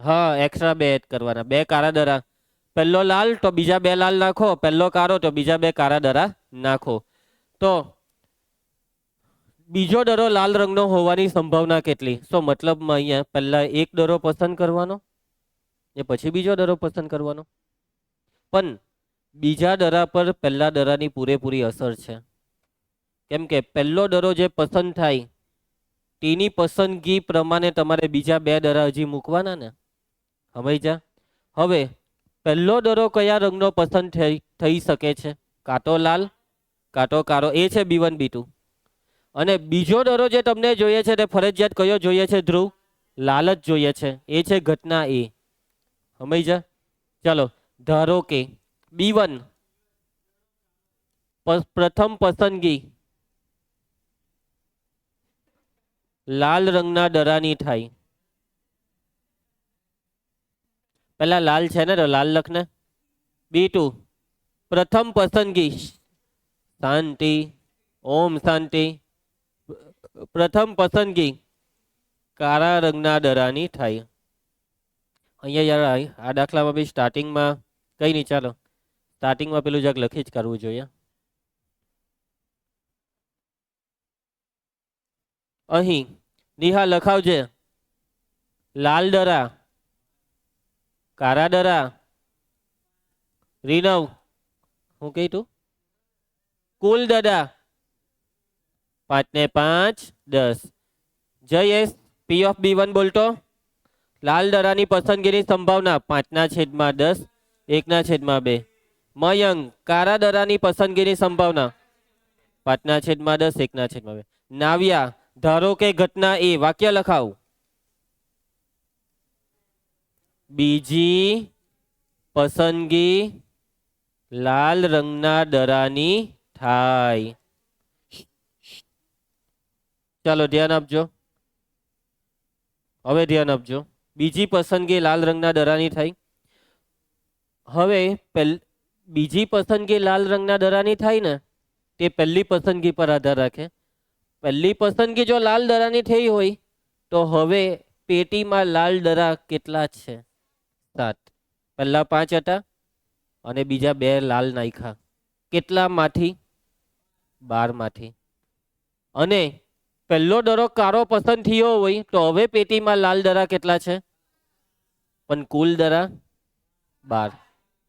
હા, એક્સ્ટ્રા 2 એડ કરવાના. 2 કાળા દડા, પહેલો લાલ તો બીજા 2 લાલ નાખો, પહેલો કાળો તો બીજા 2 કાળા દડા નાખો. તો બીજો દડો લાલ રંગનો હોવાની સંભાવના કેટલી? સો મતલબમાં અહીંયા પહેલા એક દડો પસંદ કરવાનો એ પછી બીજો દડો પસંદ કરવાનો, પણ બીજા દડા પર પહેલા દડાની પૂરેપૂરી અસર છે. કેમ કે પહેલો દડો જે પસંદ થાય તેની પસંદગી પ્રમાણે તમારે બીજા 2 દડા હજી મૂકવાના ને. સમજ્યા? હવે પહેલો દડો કયા રંગનો પસંદ થઈ શકે છે? કાં લાલ કાં કાળો, એ છે B1 B2. અને બીજો દડો જે તમને જોઈએ છે તે ફરજિયાત કયો જોઈએ છે ધ્રુવ? લાલ જ જોઈએ છે, એ છે ઘટના A. સમજ્યા? ચાલો, ધારો કે B1 પ્રથમ પસંદગી લાલ રંગના દડાની થાય. પેલા લાલ છે ને, તો લાલ લખને. B2 પ્રથમ પસંદગી, શાંતિ, ઓમ શાંતિ, પ્રથમ પસંદગી કાળા રંગના દડાની થાય. અહીંયા યાર આ દાખલામાં બી સ્ટાર્ટિંગમાં કઈ નહીં, ચાલો સ્ટાર્ટિંગમાં પેલું જગ લખી જ કરવું જોઈએ. અહીં નિહા લખાવજે લાલ દડા, કાળા દડા. રીનવ હું કહી તું? કુલ દડા 5 ને 5 10. જયેશ P of B1 બોલતો. લાલ દડાની પસંદગીની સંભાવના 5/10 1/2. મયંક કાળા દડાની પસંદગીની સંભાવના 5/10 1/2. નાવ્યા ધારો કે ઘટના A, વાક્ય લખાવ. બીજી પસંદગી લાલ રંગના દડાની થાય. ચાલો ધ્યાન આપજો, હવે ધ્યાન આપજો. બીજી પસંદગી લાલ રંગના દડાની થાય. હવે બીજી પસંદગી લાલ રંગના દડાની થાય ને, તે પહેલી પસંદગી પર આધાર રાખે. પહેલી પસંદગી જો લાલ દડાની થઈ હોય તો હવે પેટીમાં લાલ દડા કેટલા છે? 7. પહેલા 5 હતા અને બીજા 2 લાલ નાખ્યા. કેટલા માંથી? 12 માંથી. અને પહેલો દડો કાળો પસંદ થયો હોય તો હવે પેટીમાં લાલ દડા કેટલા છે? પણ કુલ દડા 12,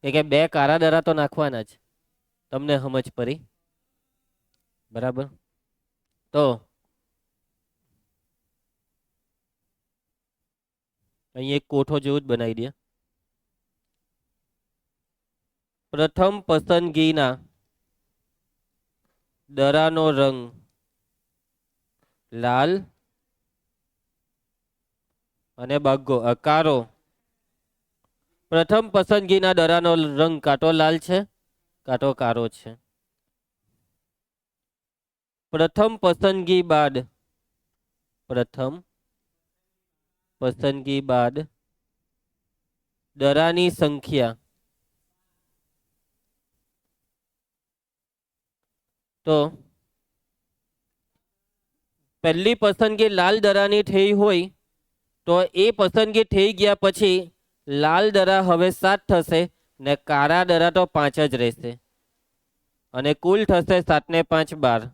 કે 2 કાળા દડા તો નાખવાના જ. તમને સમજ પડી? બરાબર. તો અહીં એક કોઠો જેવું જ બનાવી દે. પ્રથમ પસંદગીના દડાનો રંગ લાલ અને બાગો કાળો. પ્રથમ પસંદગીના દડાનો રંગ કાં લાલ છે કાં કાળો છે. પ્રથમ પસંદગી બાદ દડાની સંખ્યા, તો પહેલી પસંદગી લાલ દડાની થઈ હોય તો એ પસંદગી થઈ ગયા પછી લાલ દડા હવે 7 થશે, ને કાળા દરા તો 5 જ રહેશે અને કુલ થશે 7 ને 5 12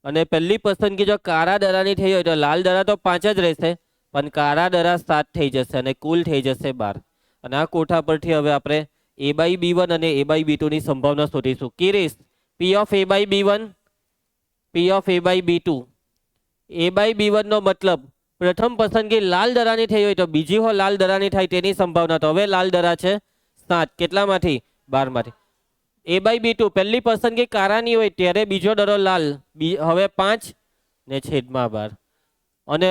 અને પહેલી પસંદગી જો કાળા દરાની થઈ હોય તો લાલ દરા તો 5 જ રહેશે પણ કાળા દરા 7 થઈ જશે અને કુલ થઈ જશે 12 અને આ કોઠા પરથી હવે આપણે A/B1 અને A/B2 ની સંભાવના શોધીશું. કિરીશ, P of A/B1, P of A/B2. A/B1 નો મતલબ પ્રથમ પસંદગી લાલ દરાની થઈ હોય તો બીજી હો લાલ દરાની થાય તેની સંભાવના. તો હવે લાલ દરા છે 7, કેટલામાંથી? 12 માંથી. A/B2 પહેલી પસંદગી કાળાની હોય ત્યારે બીજો દરો લાલ, હવે 5 ને છેદમાં 12. અને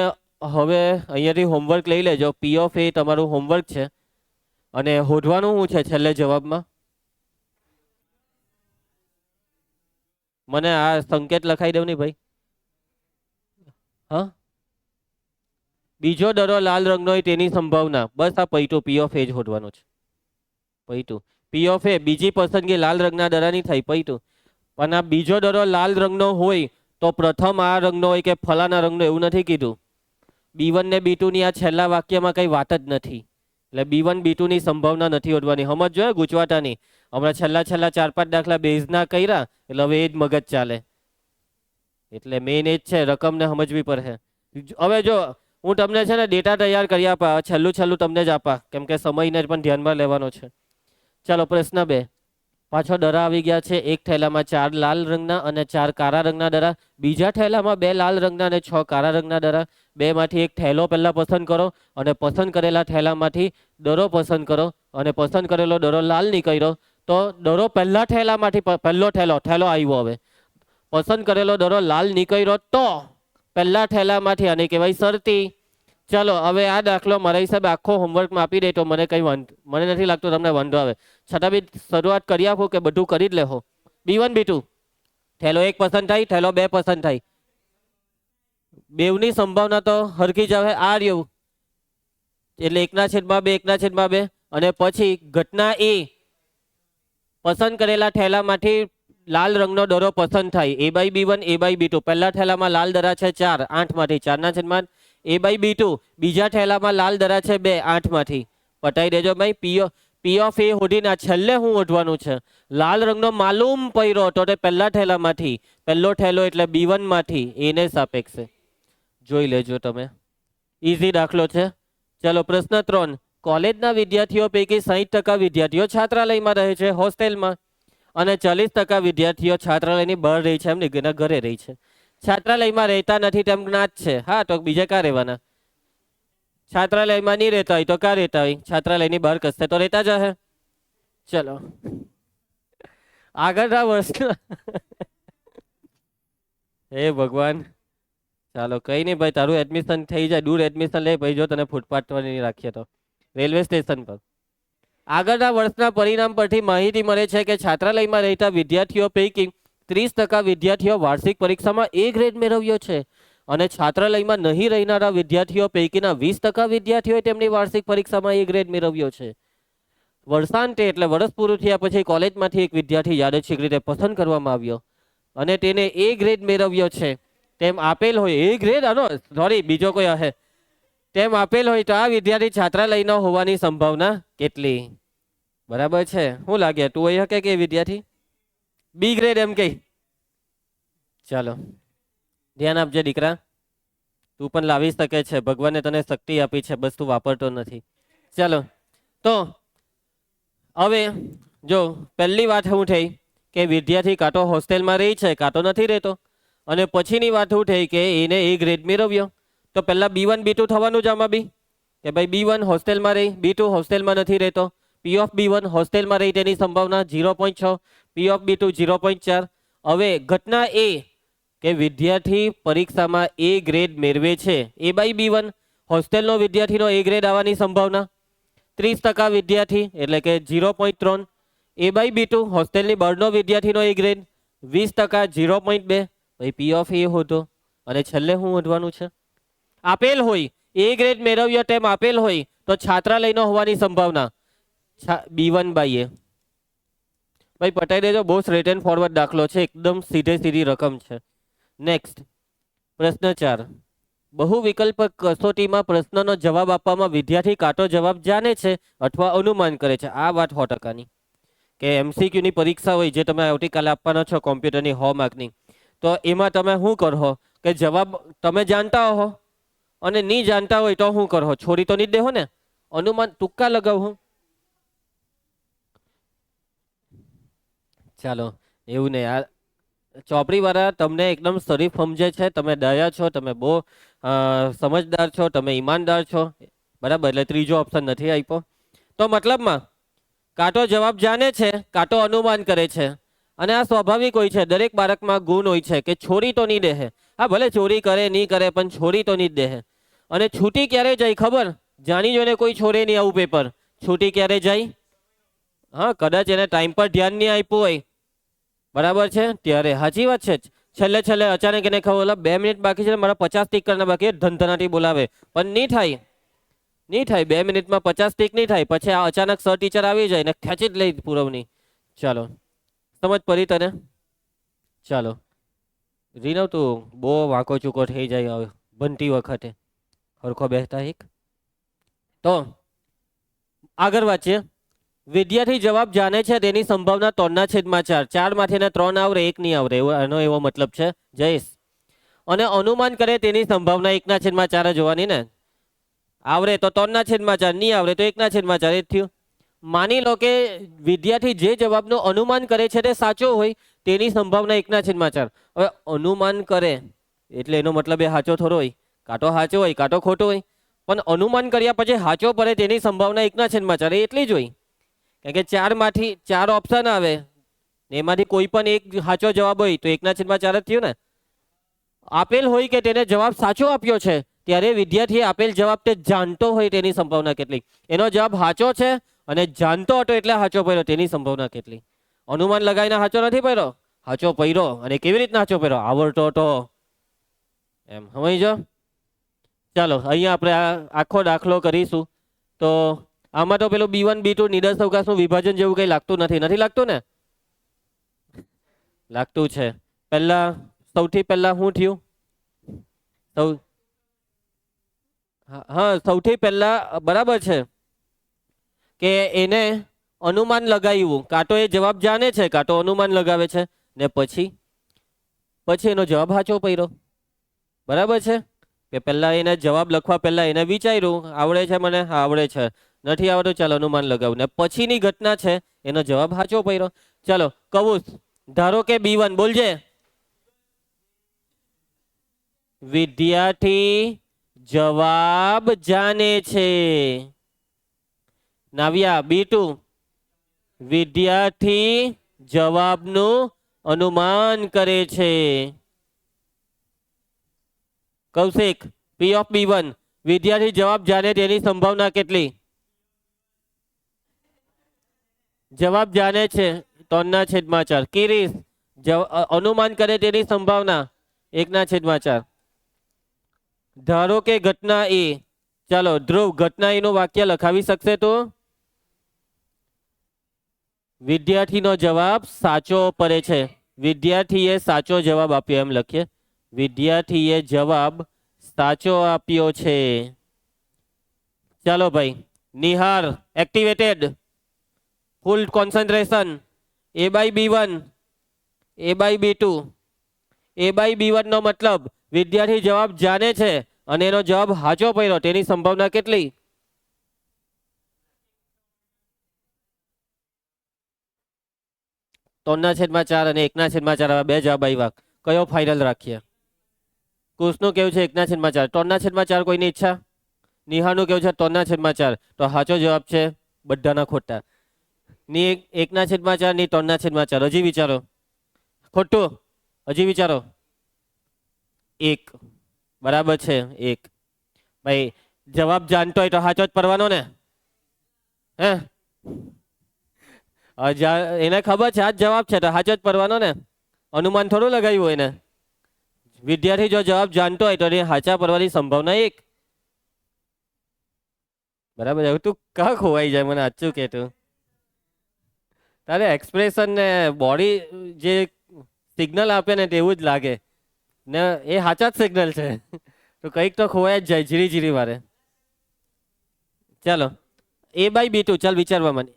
હવે અહીંયાથી હોમવર્ક લઈ લેજો. P of A તમારું હોમવર્ક છે અને શોધવાનું શું છે છેલ્લે જવાબમાં? મને આ સંકેત લખાઈ દઉં નહીં ભાઈ. હા, બીજો દરો લાલ રંગનો હોય તેની સંભાવના. બસ આ પૈટું P of A જ શોધવાનું છે. પૈટું P of A બીજી પસંદગી લાલ રંગના દરાની થઈ પૈટું. પણ આ બીજો દરો લાલ રંગનો હોય તો પ્રથમ આ રંગનો હોય કે ફલાના રંગનો એવું નથી કીધું. B1 ને B2 ની આ છેલ્લા વાક્યમાં કઈ વાત જ નથી. એટલે B1 B2 ની સંભાવના નથી શોધવાની. સમજો ગુચવાટાની. હમણાં છેલ્લા 4-5 દાખલા બેઝના કર્યા એટલે હવે એ જ મગજ ચાલે. એટલે મેઇન એ જ છે, રકમને સમજવી પડે. હવે જો હું તમને છે ને ડેટા તૈયાર કરી આપા, છેલ્લું તમને જ આપા, કેમ કે સમયને પણ ધ્યાનમાં લેવાનો છે. ચાલો પ્રશ્ન 2. પાછો દરા આવી ગયા છે. એક થેલામાં 4 લાલ રંગના અને 4 કાળા રંગના દરા, બીજા થેલામાં 2 લાલ રંગના અને 6 કાળા રંગના દરા. બેમાંથી એક થેલો પહેલા પસંદ કરો અને પસંદ કરેલા થેલામાંથી દરો પસંદ કરો અને પસંદ કરેલો દરો લાલ નીકળ્યો તો દરો પહેલા થેલામાંથી પહેલો થેલો આવ્યો. હવે પસંદ કરેલો દરો લાલ નીકળ્યો તો પહેલા થેલામાંથી, આને કહેવાય શરતી. ચલો હવે આ દાખલો મારા હિસાબે આખો હોમવર્કમાં આપી દે તો મને નથી લાગતું તમને વાંધો આવે. છતાં બી શરૂઆત કરી આપો કે બધું કરી જ લેહો. B1 B2 થેલો 1 પસંદ થાય, થેલો 2 પસંદ થાય. બેવની સંભાવના તો હરખી જ આવે. આ રહ્યું એટલે 1/2 1/2 અને પછી ઘટના A પસંદ કરેલા થેલામાંથી લાલ રંગનો દરો પસંદ થાય. A/B1 A/B2 પહેલા થેલામાં લાલ દરા છે 4, 8 માંથી 4/8. A/B2 બીજા થેલામાં લાલ દરા છે 2, 8 માંથી. પટાઈ દેજો ભાઈ. P of A હોડીના છેલ્લે હું ઓઢવાનું છે. લાલ રંગનો માલુમ પૈરો તો તે પહેલા થેલામાંથી, પહેલો થેલો એટલે B1 માંથી એને સાપેક્ષે. જોઈ લેજો તમે, ઈઝી દાખલો છે. ચલો પ્રશ્ન 3. કોલેજના વિદ્યાર્થીઓ પૈકી 60% વિદ્યાર્થીઓ છાત્રાલયમાં રહે છે, હોસ્ટેલમાં, અને 40% વિદ્યાર્થીઓ છાત્રાલયની બહાર રહી છે, એમની ઘરે રહી છે. છાત્રાલયમાં રહેતા નથી તેમ જ્ઞાત છે. હા, તો બીજા ક્યાં રહેવાના? છાત્રાલયમાં નહીં રહેતા હોય તો ક્યાં રહેતા હોય? છાત્રાલયની બહાર કશે તો રહેતા જ હશે. ચલો આગળના વર્ષ હે ભગવાન. ચાલો કઈ નહીં ભાઈ, તારું એડમિશન થઈ જાય. દૂર એડમિશન લે ભાઈ, જો તને ફૂટપાથ પર નહીં રાખીએ તો રેલવે સ્ટેશન પર. આગળના વર્ષના પરિણામ પરથી માહિતી મળે છે કે છાત્રાલયમાં રહેતા વિદ્યાર્થીઓ પૈકી 30% વિદ્યાર્થીઓ વાર્ષિક પરીક્ષામાં A ગ્રેડ મેળવ્યો છે અને છાત્રાલયમાં નહીં રહેનારા વિદ્યાર્થીઓ પૈકીના 20% વિદ્યાર્થીઓએ તેમની વાર્ષિક પરીક્ષામાં A ગ્રેડ મેળવ્યો છે. વર્ષાંતે એટલે વર્ષ પૂરું થયા પછી કોલેજમાંથી એક વિદ્યાર્થી યાદચ્છિક રીતે પસંદ કરવામાં આવ્યો અને તેને A ગ્રેડ મેળવ્યો છે તેમ આપેલ હોય. A ગ્રેડ સોરી બીજો કોઈ હશે તેમ આપેલ હોય તો આ વિદ્યાર્થી છાત્રાલયનો હોવાની સંભાવના કેટલી? બરાબર છે. શું લાગે, તું હોય શકે કે વિદ્યાર્થી B ગ્રેડ એમ કઈ? ચાલો ધ્યાન આપજે દીકરા, તું પણ લાવી શકે છે. ભગવાને તને શક્તિ આપી છે, બસ તું વાપરતો નથી. ચાલો તો હવે જો પહેલી વાત શું થઈ કે વિદ્યાર્થી કાં તો હોસ્ટેલમાં રહી છે કાં તો નથી રહેતો, અને પછીની વાત શું થઈ કે એને A ગ્રેડ મેળવ્યો. તો પહેલા B1 B2 થવાનું જ આમાં બી કે ભાઈ B1 હોસ્ટેલમાં રહી, B2 હોસ્ટેલમાં નથી રહેતો. P of B1 હોસ્ટેલમાં રહી તેની સંભાવના 0.6, P of B2 0.4. હવે ઘટના A કે વિદ્યાર્થી પરીક્ષામાં A ગ્રેડ મેળવે છે. A/B1 હોસ્ટેલનો વિદ્યાર્થીનો A ગ્રેડ આવવાની સંભાવના 30% વિદ્યાર્થી એટલે કે 0.3. A/B2 હોસ્ટેલની બહારનો વિદ્યાર્થીનો A ગ્રેડ 20% 0.2. ભાઈ P of A હોતો અને છેલ્લે શું શોધવાનું છે? આપેલ હોય A ગ્રેડ મેળવ્યો તેમ આપેલ હોય તો છાત્રાલયનો હોવાની સંભાવના B1/A. ભાઈ પટાઈ દેજો, બહુ સ્ટ્રેટ એન્ડ ફોરવર્ડ દાખલો છે, એકદમ સીધી રકમ છે. નેક્સ્ટ પ્રશ્ન 4. બહુ વિકલ્પ કસોટીમાં પ્રશ્નનો જવાબ આપવામાં વિદ્યાર્થી કાં તો જવાબ જાણે છે અથવા અનુમાન કરે છે. આ વાત 100%ની. કે MCQ ની પરીક્ષા હોય જે તમે આવતીકાલે આપવાના છો કોમ્પ્યુટરની 100 માર્કની, તો એમાં તમે શું કરો કે જવાબ તમે જાણતા હો અને નહીં જાણતા હોય તો શું કરો? છોડી તો નહીં દેહો ને, અનુમાન તુક્કા લગાવો. ચાલો એવું નહીં, આ ચોપડી વાળા તમને એકદમ શરીફ સમજે છે, તમે દયા છો, તમે બહુ સમજદાર છો, તમે ઈમાનદાર છો, બરાબર. એટલે ત્રીજો ઓપ્શન નથી આપ્યો. તો મતલબમાં કાં જવાબ જાણે છે કાં અનુમાન કરે છે. અને આ સ્વાભાવિક હોય છે, દરેક બાળકમાં ગુણ હોય છે કે છોડી તો નહીં દે. હા ભલે ચોરી કરે નહીં કરે પણ છોડી તો નહીં જ દે. અને છૂટી ક્યારે જાય ખબર? જાણી જોઈને કોઈ છોડે નહીં આવું પેપર. છૂટી ક્યારે જાય? હા, કદાચ એને ટાઈમ પર ધ્યાન નહીં આપ્યું હોય, બરાબર છે, ત્યારે. સાચી વાત છે. છેલ્લે છેલ્લે અચાનક એને ખબર 2 મિનિટ બાકી છે, મારા 50 ટીક કરના બાકી, ધનધનાટી બોલાવે, પણ નહીં થાય, નહીં થાય. 2 મિનિટમાં 50 ટીક નહીં થાય. પછી આ અચાનક સર ટીચર આવી જાય ને ખેંચી જ લઈ પુરવણી. ચાલો, સમજ પડી તને? ચાલો રીનવ, તું બહુ વાંકો ચૂકો થઈ જાય હવે બનતી વખતે. હરખો બેસતા એક. તો આગળ વાંચીએ. વિદ્યાર્થી જવાબ જાણે છે તેની સંભાવના 3/4. 4 માંથી 3 આવરે, 1 નહીં આવરે, એનો એવો મતલબ છે જયેશ. અને અનુમાન કરે તેની સંભાવના 1/4 જોવાની ને. આવરે તો 3/4, નહીં આવરે તો 1/4. એ થયું. માની લો કે વિદ્યાર્થી જે જવાબનું અનુમાન કરે છે તે સાચો હોય તેની સંભાવના 1/4. હવે અનુમાન કરે એટલે એનો મતલબ એ સાચો થોડો હોય, કાં તો સાચો હોય કાં તો ખોટો હોય. પણ અનુમાન કર્યા પછી સાચો પડે તેની સંભાવના 1/4 એટલી જ હોય. કારણ કે 4 માંથી 4 ઓપ્શન આવે, એમાંથી કોઈ પણ એક સાચો જવાબ હોય તો 1/4 જ થયું ને. આપેલ હોય કે તેને જવાબ સાચો આપ્યો છે ત્યારે વિદ્યાર્થીએ આપેલ જવાબ તે જાણતો હોય તેની સંભાવના કેટલી? એનો જવાબ સાચો છે અને જાણતો હતો એટલે સાચો પડ્યો, તેની સંભાવના કેટલી? અનુમાન લગાવીને સાચો નથી પડ્યો, સાચો પડ્યો. અને કેવી રીતના સાચો પડ્યો? આવડતો હતો એમ. સમજો? ચાલો અહીંયા આપણે આખો દાખલો કરીશું. તો આમાં તો પેલું B1 B2 નિદર્શ અવકાશનું વિભાજન જેવું કંઈ લાગતું નથી. નથી લાગતું ને? લાગતું છે. સૌથી પહેલા શું થયું? હા, સૌથી પહેલા બરાબર છે કે એને અનુમાન લગાવ્યું. કાં તો એ જવાબ જાણે છે કાં તો અનુમાન લગાવે છે, ને પછી એનો જવાબ સાચો પડ્યો. બરાબર છે કે પહેલા એને જવાબ લખવા પહેલા એને વિચાર્યું, આવડે છે મને? હા આવડે છે. નથી આવડતું, ચાલો અનુમાન લગાવું. ને પછીની ઘટના છે એનો જવાબ સાચો પડ્યો. ચાલો કહું, ધારો કે B1 બોલજે. વિદ્યાર્થી જવાબ જાણે છે. નાવ્યા B2, વિદ્યાર્થી જવાબનું અનુમાન કરે છે. કૌશિક P of B1, વિદ્યાર્થી જવાબ જાણે તેની સંભાવના કેટલી? જવાબ જાણે છે 3/4. કિરીશ અનુમાન કરે તેની સંભાવના 1/4. ધારો કે ઘટના એ. ચાલો ધ્રુવ, ઘટના એનું વાક્ય લખાવી શકશે તો? વિદ્યાર્થીનો જવાબ સાચો પડે છે. વિદ્યાર્થીએ સાચો જવાબ આપ્યો એમ લખીએ. વિદ્યાર્થીએ જવાબ સાચો આપ્યો છે. ચાલો ભાઈ, નિહાર એક્ટિવેટેડ, ફૂલ કોન્સન્ટ્રેશન. A/B1, A/B2. A/B1 નો મતલબ વિદ્યાર્થી જવાબ જાણે છે અને એનો જવાબ સાચો પડ્યો, તેની સંભાવના કેટલી? ત્રણના છેદમાં 4 અને 1/4. બે જવાબ આવ્યા. કયો ફાઇનલ રાખીએ? કુશનું કેવું છે 1/4. 3/4 કોઈની ઈચ્છા? નિહાળનું કેવું છે 3/4. તો સાચો જવાબ છે બધાના ખોટા. ની 1/4 ની 3/4. હજી વિચારો. ખોટું? હજી વિચારો. 1 બરાબર છે. 1. ભાઈ જવાબ જાણતો હોય તો સાચો જ પડવાનો ને. હે, એને ખબર છે આ જવાબ છે તો સાચો જ પડવાનો ને. અનુમાન થોડું લગાવ્યું એને. વિદ્યાર્થી જો જવાબ જાણતો હોય તો એ સાચા પડવાની સંભાવના 1. બરાબર. હવે તું કા ખોવાઈ જાય મને સાચું કે તું. તારે એક્સપ્રેશન ને બોડી જે સિગ્નલ આપે ને તેવું જ લાગે ને. એ સાચા જ સિગ્નલ છે. તો કંઈક તો ખોવાય જ જાય જીરી જીરી વારે. ચાલો A/B2. ચાલ વિચારવા મને.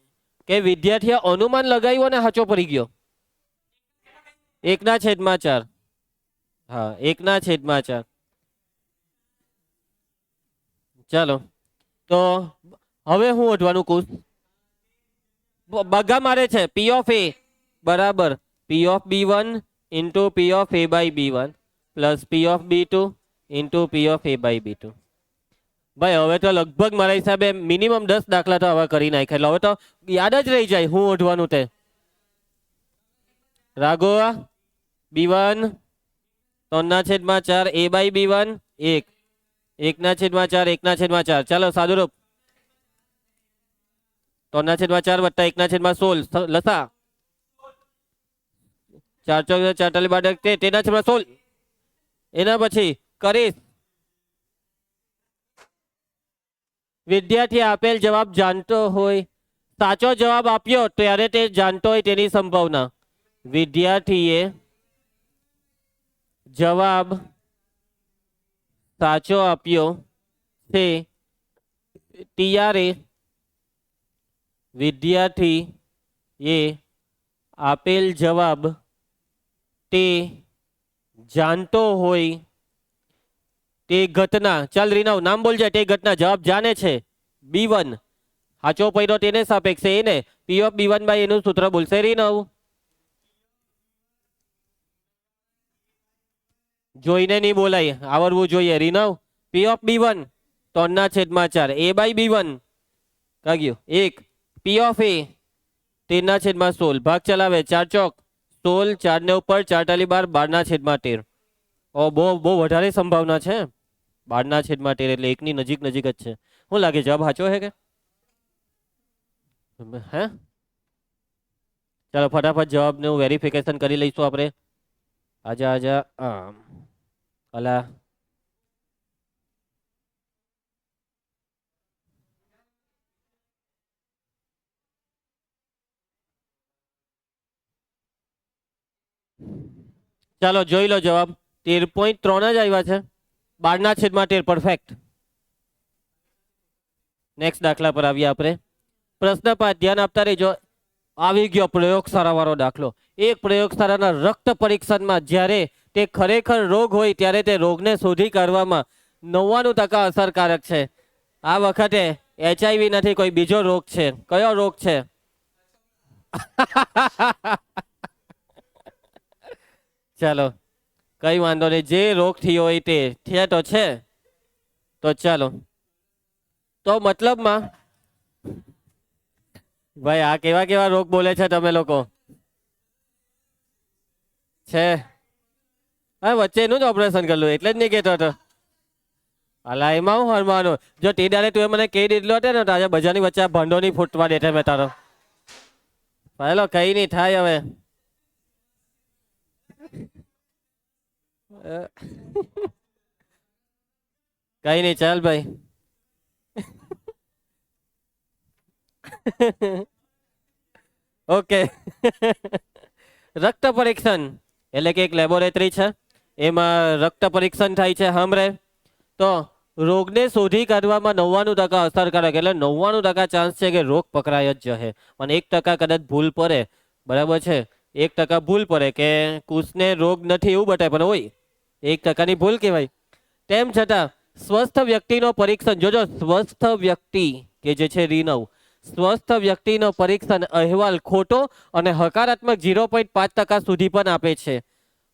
કે વિદ્યાર્થીએ અનુમાન લગાવ્યું અને સાચો પડી ગયો? 1/4. હા, 1/4. ચાલો, તો હવે હું ઓઢવાનું કહું. બગા મારે છે પી ઓફ એ બરાબર P of B1 into P of A by B1 plus P of B2 into P of A by B2. ભાઈ હવે તો લગભગ મારા હિસાબે મિનિમમ 10 દાખલા તો હવે કરી નાખ્યા, એટલે હવે તો યાદ જ રહી જાય હું ઓઢવાનું તે. રાઘો B1 3/4 A બાય B1 1 1/4 1/4. ચાલો સાદુરૂપ 3/4 વત્તા 1/16 લસા 4 ચોક 4 બાદ તેના 16. એના પછી કરીશ. વિદ્યાર્થી આપેલ જવાબ જાણતો હોય, સાચો જવાબ આપ્યો ત્યારે તે જાણતો હોય તેની સંભાવના. વિદ્યાર્થીએ જવાબ સાચો આપ્યો છે ત્યારે વિદ્યાર્થી એ આપેલ જવાબ તે જાણતો હોય તે ઘટના. ચાલ રીનાવ નામ બોલજે. તે ઘટના જવાબ જાણે છે B1 સાચો પડ્યો તેને સાપેક્ષે એને પી ઓફ B1 બાય એનું સૂત્ર બોલશે રીનાવ. જોઈને નહીં બોલાય, આવડવું જોઈએ. રીનાવ P of B1 3/4 A by B1 કાગ્યું 1 પી ઓફ A 13/16 ભાગ ચલાવે 4 ચોક 16 4 ને ઉપર 4 × 12 12/13. ઓ બહુ વધારે સંભાવના છે 12/13 એટલે 1 ની નજીક જ છે. શું લાગે જવાબ સાચો છે કે હે? ચાલો ફટાફટ જવાબનું વેરિફિકેશન કરી લઈશું આપણે. આજા અલા ચાલો જોઈ લો જવાબ 13.3 જ આવ્યા છે 12/13 પરફેક્ટ. નેક્સ્ટ દાખલા પર આવીએ આપણે. પ્રશ્ન 5 ધ્યાન આપતા રહેજો. આવી ગયો પ્રયોગશાળા વાળો દાખલો. એક પ્રયોગશાળાના રક્ત પરીક્ષણમાં જ્યારે તે ખરેખર રોગ હોય ત્યારે તે રોગને શોધી કાઢવામાં 99% અસરકારક છે. આ વખતે HIV નથી, કોઈ બીજો રોગ છે. કયો રોગ છે? ચાલો કઈ વાંધો નહીં, જે રોગ થયો હોય તે છે તો છે. તો ચાલો, તો મતલબમાં ભાઈ આ કેવા કેવા રોગ બોલે છે તમે લોકો છે. હા વચ્ચે એનું જ ઓપરેશન કરેલું એટલે જ નહીં કહેતો હતો. અલા એમાં હું હરવાનું, જો તે દાડે તું મને કહી દીધલો હતો ને તો આજે બજારની વચ્ચે ભંડો નહીં ફૂટવા દેઠે મેં તારો. પહેલો કઈ નહીં થાય હવે. કઈ નહીં ચાલ ભાઈ. ઓકે. રક્ત પરીક્ષણ એટલે કે એક લેબોરેટરી છે, એમાં રક્ત પરીક્ષણ થાય છે. સાંભળે તો રોગને શોધી કાઢવામાં 99% અસરકારક, એટલે 99% ચાન્સ છે કે રોગ પકડાય જ જશે. અને 1% કદાચ ભૂલ પડે, બરાબર છે, 1% ભૂલ પડે કે કુશને રોગ નથી એવું બતાવે પણ હોય 1%ની ભૂલ કહેવાય. તેમ છતાં સ્વસ્થ વ્યક્તિનો પરીક્ષણ, જોજો સ્વસ્થ વ્યક્તિ કે જે છે રીનવ, સ્વસ્થ વ્યક્તિનો પરીક્ષણ અહેવાલ ખોટો અને હકારાત્મક 0.5% સુધી પણ આપે છે.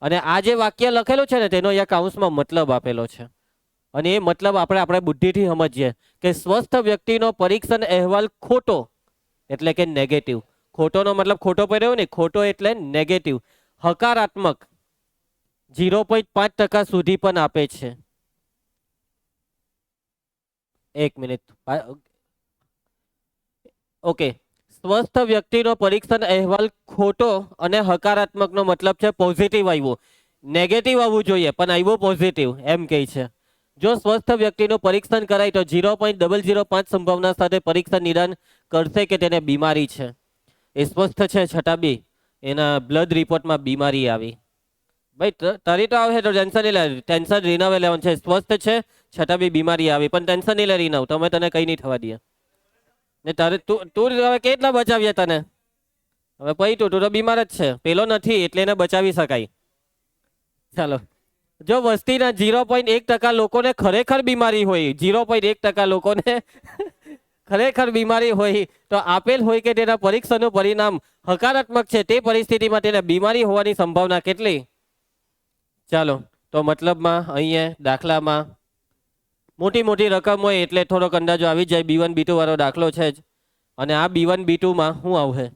અને આ જે વાક્ય લખેલું છે ને તેનો અહીંયા કાઉન્સમાં મતલબ આપેલો છે. અને એ મતલબ આપણે બુદ્ધિથી સમજીએ કે સ્વસ્થ વ્યક્તિનો પરીક્ષણ અહેવાલ ખોટો એટલે કે નેગેટિવ. ખોટોનો મતલબ ખોટો પડ્યો ને, ખોટો એટલે નેગેટિવ. હકારાત્મક 0.5% સુધી પણ આપે છે. એક મિનિટ. ઓકે, સ્વસ્થ વ્યક્તિનો પરીક્ષણ અહેવાલ ખોટો અને હકારાત્મકનો મતલબ છે પોઝિટિવ આવ્યું. નેગેટિવ આવવું જોઈએ પણ આવ્યું પોઝિટિવ એમ કહે છે. જો સ્વસ્થ વ્યક્તિનું પરીક્ષણ કરાય તો 0.005 સંભાવના સાથે પરીક્ષણ નિદાન કરશે કે તેને બીમારી છે. એ સ્વસ્થ છે છતાં બી એના બ્લડ રિપોર્ટમાં બીમારી આવી. ભાઈ તારી તો આવે તો ટેન્શન નહીં લે, ટેન્શન રીનવે લેવાનું છે. સ્વસ્થ છે છતાં બી બીમારી આવી પણ ટેન્શન નહીં લે રીનવ, તમે તને કંઈ નહીં થવા દે. ને તારે તું હવે કેટલા બચાવ્યા તને? હવે પછી તું તો બીમાર જ છે, પેલો નથી એટલે એને બચાવી શકાય. ચાલો, જો વસ્તીના 0.1% લોકોને ખરેખર બીમારી હોય, 0.1% લોકોને ખરેખર બીમારી હોય તો આપેલ હોય કે તેના પરીક્ષાનું પરિણામ હકારાત્મક છે, તે પરિસ્થિતિમાં તેને બીમારી હોવાની સંભાવના કેટલી? ચાલો, તો મતલબમાં અહીંયા દાખલામાં મોટી મોટી રકમ હોય એટલે થોડોક અંદાજો આવી જાય. B1 B2 વાળો દાખલો છે જ, અને આ B1 B2માં શું આવશે?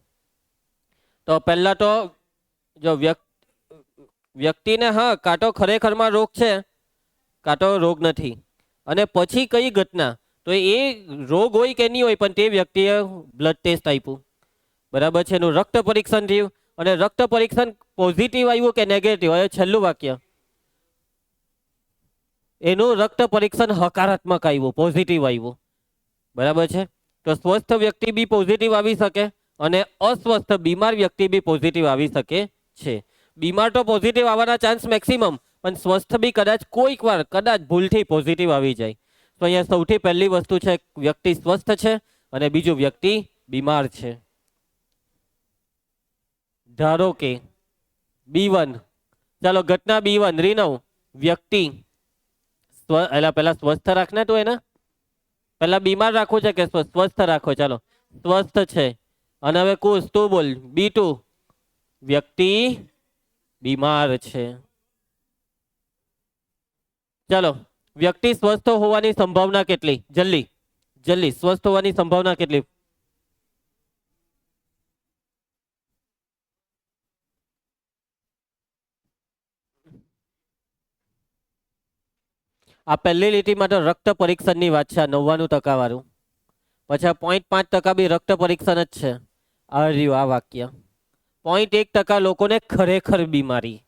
તો પહેલા તો જો વ્યક્તિને હા કાં તો ખરેખરમાં રોગ છે કાં તો રોગ નથી, અને પછી કઈ ઘટના, તો એ રોગ હોય કે નહીં હોય પણ તે વ્યક્તિએ બ્લડ ટેસ્ટ આપ્યું, બરાબર છે, એનું રક્ત પરીક્ષણ થયું અને રક્ત પરીક્ષણ પોઝિટિવ આવ્યું કે નેગેટિવ? હવે છેલ્લું વાક્ય, એનું રક્ત પરીક્ષણ હકારાત્મક આવ્યું, પોઝિટિવ આવ્યું, બરાબર છે. તો સ્વસ્થ વ્યક્તિ બી પોઝિટિવ આવી શકે અને અસ્વસ્થ બીમાર વ્યક્તિ બી પોઝિટિવ આવી શકે છે. બીમાર તો પોઝિટિવ આવવાના ચાન્સ મેક્સિમમ, પણ સ્વસ્થ બી કદાચ કોઈક વાર કદાચ ભૂલથી પોઝિટિવ આવી જાય. તો અહીંયા સૌથી પહેલી વસ્તુ છે, વ્યક્તિ સ્વસ્થ છે અને બીજું વ્યક્તિ બીમાર છે. ધારો કે B1, ચાલો ઘટના B1 રીનવ, વ્યક્તિ પેલા સ્વસ્થ રાખને, તો એને પેલા બીમાર રાખવું છે કે સ્વસ્થ રાખો? ચાલો સ્વસ્થ છે, અને હવે કુશ તું બોલ. B2 વ્યક્તિ બીમાર છે. ચાલો, વ્યક્તિ સ્વસ્થ હોવાની સંભાવના કેટલી? જલ્દી જલ્દી, સ્વસ્થ હોવાની સંભાવના કેટલી? આ પહેલી લીટીમાં તો રક્ત પરીક્ષણની વાત છે, 99% વાળું. પછી 0.5% બી રક્ત પરીક્ષણ જ છે. આ રહ્યું આ વાક્ય. 0.1% લોકોને ખરેખર બીમારી.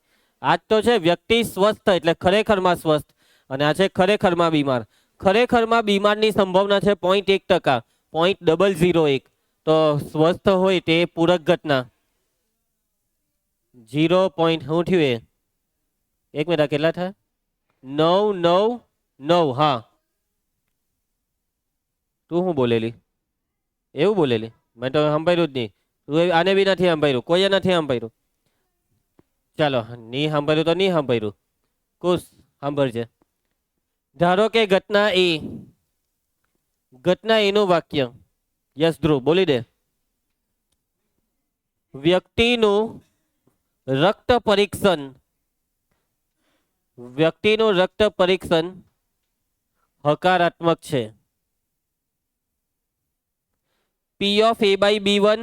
આજ તો છે વ્યક્તિ સ્વસ્થ એટલે ખરેખરમાં સ્વસ્થ, અને આ છે ખરેખરમાં બીમાર. ખરેખરમાં બીમારની સંભાવના છે 0.1%, 0.001. તો સ્વસ્થ હોય તે પૂરક ઘટના 0. શું થયું? એક મિનિટ, કેટલા થાય? 999. હા, તું શું બોલેલી? એવું બોલેલી? મેં તો સાંભળ્યું જ નહીં. તું આને બી નથી સાંભળ્યું, કોઈએ નથી સાંભળ્યું. ચાલો, નહીં સાંભળ્યું તો નહીં સાંભળ્યું, કુશ સાંભળજે. ધારો કે ઘટના એનું વાક્ય. યસ ધ્રુવ, બોલી દે. વ્યક્તિનું રક્ત પરીક્ષણ હકારાત્મક છે. P of A by B1,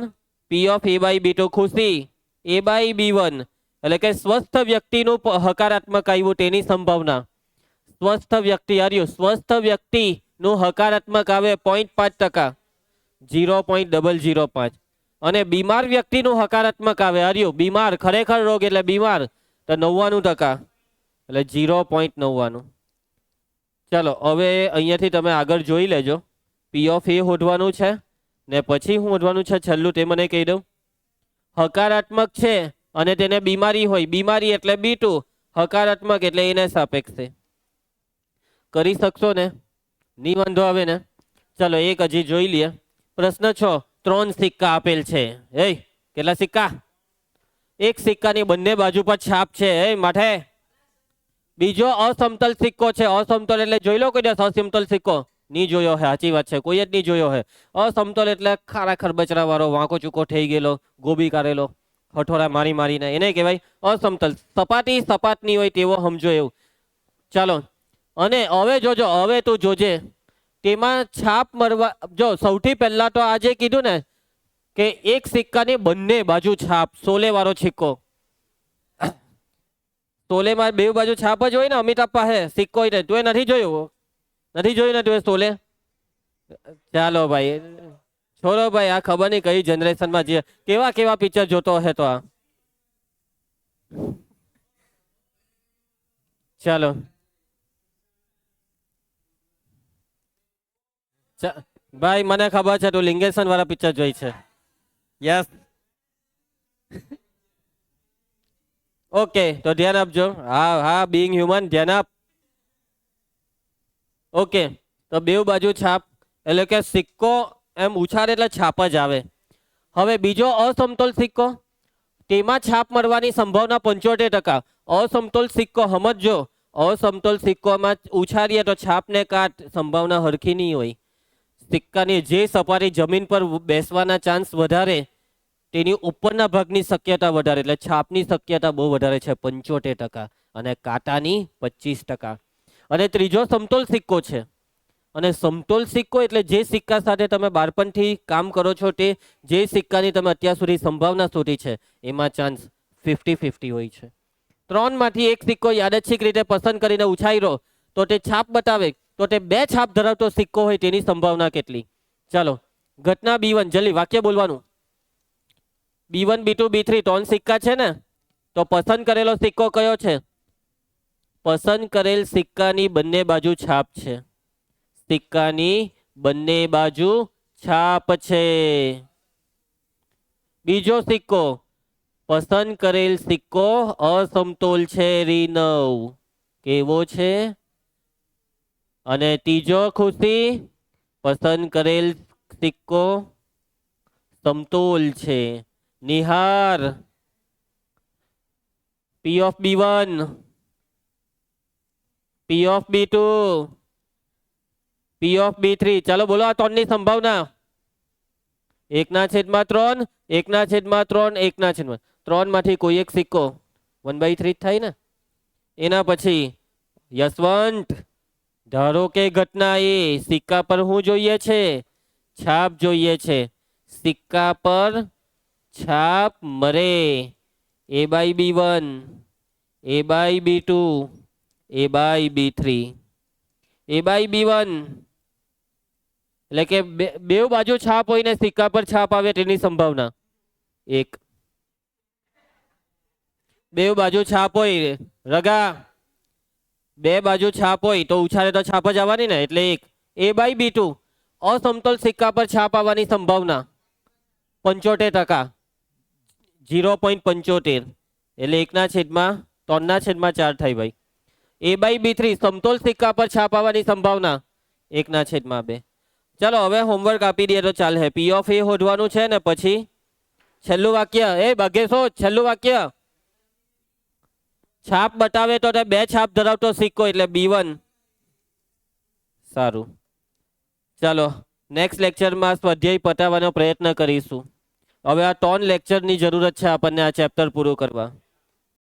P of A by B2 ખુશી, A by B1 એટલે કે સ્વસ્થ વ્યક્તિનું હકારાત્મક આવ્યું તેની સંભાવના. સ્વસ્થ વ્યક્તિ આવ્યું, સ્વસ્થ વ્યક્તિનું હકારાત્મક આવે 0.5%, 0.005. અને બીમાર વ્યક્તિનું હકારાત્મક આવે આવ્યું, બીમાર ખરેખર રોગ એટલે બીમાર, તો 99%, એટલે 0.99. ચાલો, હવે અહીંયાથી તમે આગળ જોઈ લેજો. P of A શોધવાનું છે ને પછી શું શોધવાનું છે છેલ્લું તે મને કહી દઉં. હકારાત્મક છે અને તેને બીમારી હોય, બીમારી એટલે B2, હકારાત્મક એટલે એને સાપેક્ષે. કરી શકશો ને? નહીં વાંધો આવે ને? ચાલો, એક હજી જોઈ લઈએ. પ્રશ્ન 6, 3 સિક્કા આપેલ છે. કેટલા સિક્કા? એક સિક્કાની બંને બાજુ પર છાપ છે. માથે બીજો અસમતલ સિક્કો છે. અસમતલ એટલે જોઈ લો કોઈ દિવસ અસમતલ સિક્કો? નહીં જોયો હે, સાચી વાત છે, કોઈ જ નહીં જોયો હે. અસમતલ એટલે ખારા ખરબચરા વાળો, વાંકો ચૂકો થઈ ગયેલો, ગોબી કાઢેલો, હઠોરા મારી મારીને, એને કહેવાય અસમતલ. સપાટી સપાટની હોય તેવો સમજો એવું. ચાલો, અને હવે જોજો, હવે તું જોજે તેમાં છાપ મરવા. જો સૌથી પહેલા તો આજે કીધું ને કે એક સિક્કાની બંને બાજુ છાપ, સોલે વાળો સિક્કો. સોલેમાં બે બાજુ છાપ જ હોય ને, અમિતાભ પાસે સિક્કો હોય ને. તું એ નથી જોયું? નથી જોયું ને તું એ સોલે? ચાલો ભાઈ, છોડો ભાઈ, આ ખબર નહીં કઈ જનરેશનમાં જે કેવા કેવા પિક્ચર જોતો હશે. તો આ ચાલો, ભાઈ મને ખબર છે તું લિંગેશન વાળા પિક્ચર જોઈ છે. યસ, ઓકે, તો ધ્યાન આપજો. હા હા, બીંગ હ્યુમન, ધ્યાન આપ. ઓકે, તો બે બાજુ છાપ એટલે કે સિક્કો એમ ઉછાળે એટલે છાપ જ આવે. હવે બીજો અસમતોલ સિક્કો, તેમાં છાપ મળવાની સંભાવના 75%. અસમતોલ સિક્કો સમજો, અસમતોલ સિક્કોમાં ઉછાળીએ તો છાપ ને કાટ સંભાવના હરખી નહીં હોય. સિક્કાની જે સપાટી જમીન પર બેસવાના ચાન્સ વધારે તેની ઉપરના ભાગની શક્યતા વધારે, એટલે છાપની શક્યતા બહુ વધારે છે 75%, અને કાંટાની 25%. અને ત્રીજો સમતોલ સિક્કો છે. અને સમતોલ સિક્કો એટલે જે સિક્કા સાથે તમે બાળપણથી કામ કરો છો, તે જે સિક્કાની તમે અત્યાર સુધી સંભાવના શોધી છે એમાં ચાન્સ 50-50 હોય છે. 3 માંથી એક સિક્કો યાદચ્છિક રીતે પસંદ કરીને ઉછાળ્યો તો તે છાપ બતાવે, તો તે 2 છાપ ધરાવતો સિક્કો હોય તેની સંભાવના કેટલી? ચાલો, ઘટના B1, જલ્દી વાક્ય બોલવાનું. B1, B2, B3 3 સિક્કા છે ને, તો પસંદ કરેલો સિક્કો કયો છે? પસંદ કરેલ સિક્કાની બંને બાજુ છાપ છે. સિક્કાની બંને બાજુ છાપ છે. બીજો સિક્કો, પસંદ કરેલ સિક્કો અસમતોલ છે ऋण, કેવો છે? અને ત્રીજો ખુશી, પસંદ કરેલ સિક્કો સમતોલ છે. Nihar, P of B1, P of B2, P of B3. ચાલો બોલો આ 3 ની સંભાવના. 1/3, 1/3, 1/3 માંથી કોઈ એક સિક્કો 1/3 થાય ને. એના પછી યશવંત, ધારો કે ઘટના એ, સિક્કા પર શું જોઈએ છે? છાપ જોઈએ છે. સિક્કા પર છાપ મરે A/B1, A/B2, A/B3. A/B1 એટલે કે બે બાજુ છાપ હોય ને સિક્કા પર છાપ આવે તેની સંભાવના 1. બે બાજુ છાપ હોય રગા, 2 બાજુ છાપ હોય તો ઉછાળે તો છાપ જ આવવાની ને, એટલે 1. A/B2 અસમતોલ સિક્કા પર છાપ આવવાની સંભાવના 75%, 0.75, એટલે 1/3/4 થાય ભાઈ. A/B3 સમતોલ સિક્કા પર છાપ આવવાની સંભાવના 1/2. ચાલો હવે હોમવર્ક આપી દઈએ તો ચાલે. P of A શોધવાનું છે ને પછી છેલ્લું વાક્ય. એ ભાગ્યેશો, છેલ્લું વાક્ય છાપ બતાવે તો 2 છાપ ધરાવતો સિક્કો એટલે B1. સારું, ચાલો નેક્સ્ટ લેક્ચરમાં સ્વાધ્યાય પતાવવાનો પ્રયત્ન કરીશું. હવે આ 3 લેક્ચરની જરૂરત છે આપણને આ ચેપ્ટર પૂરું કરવા.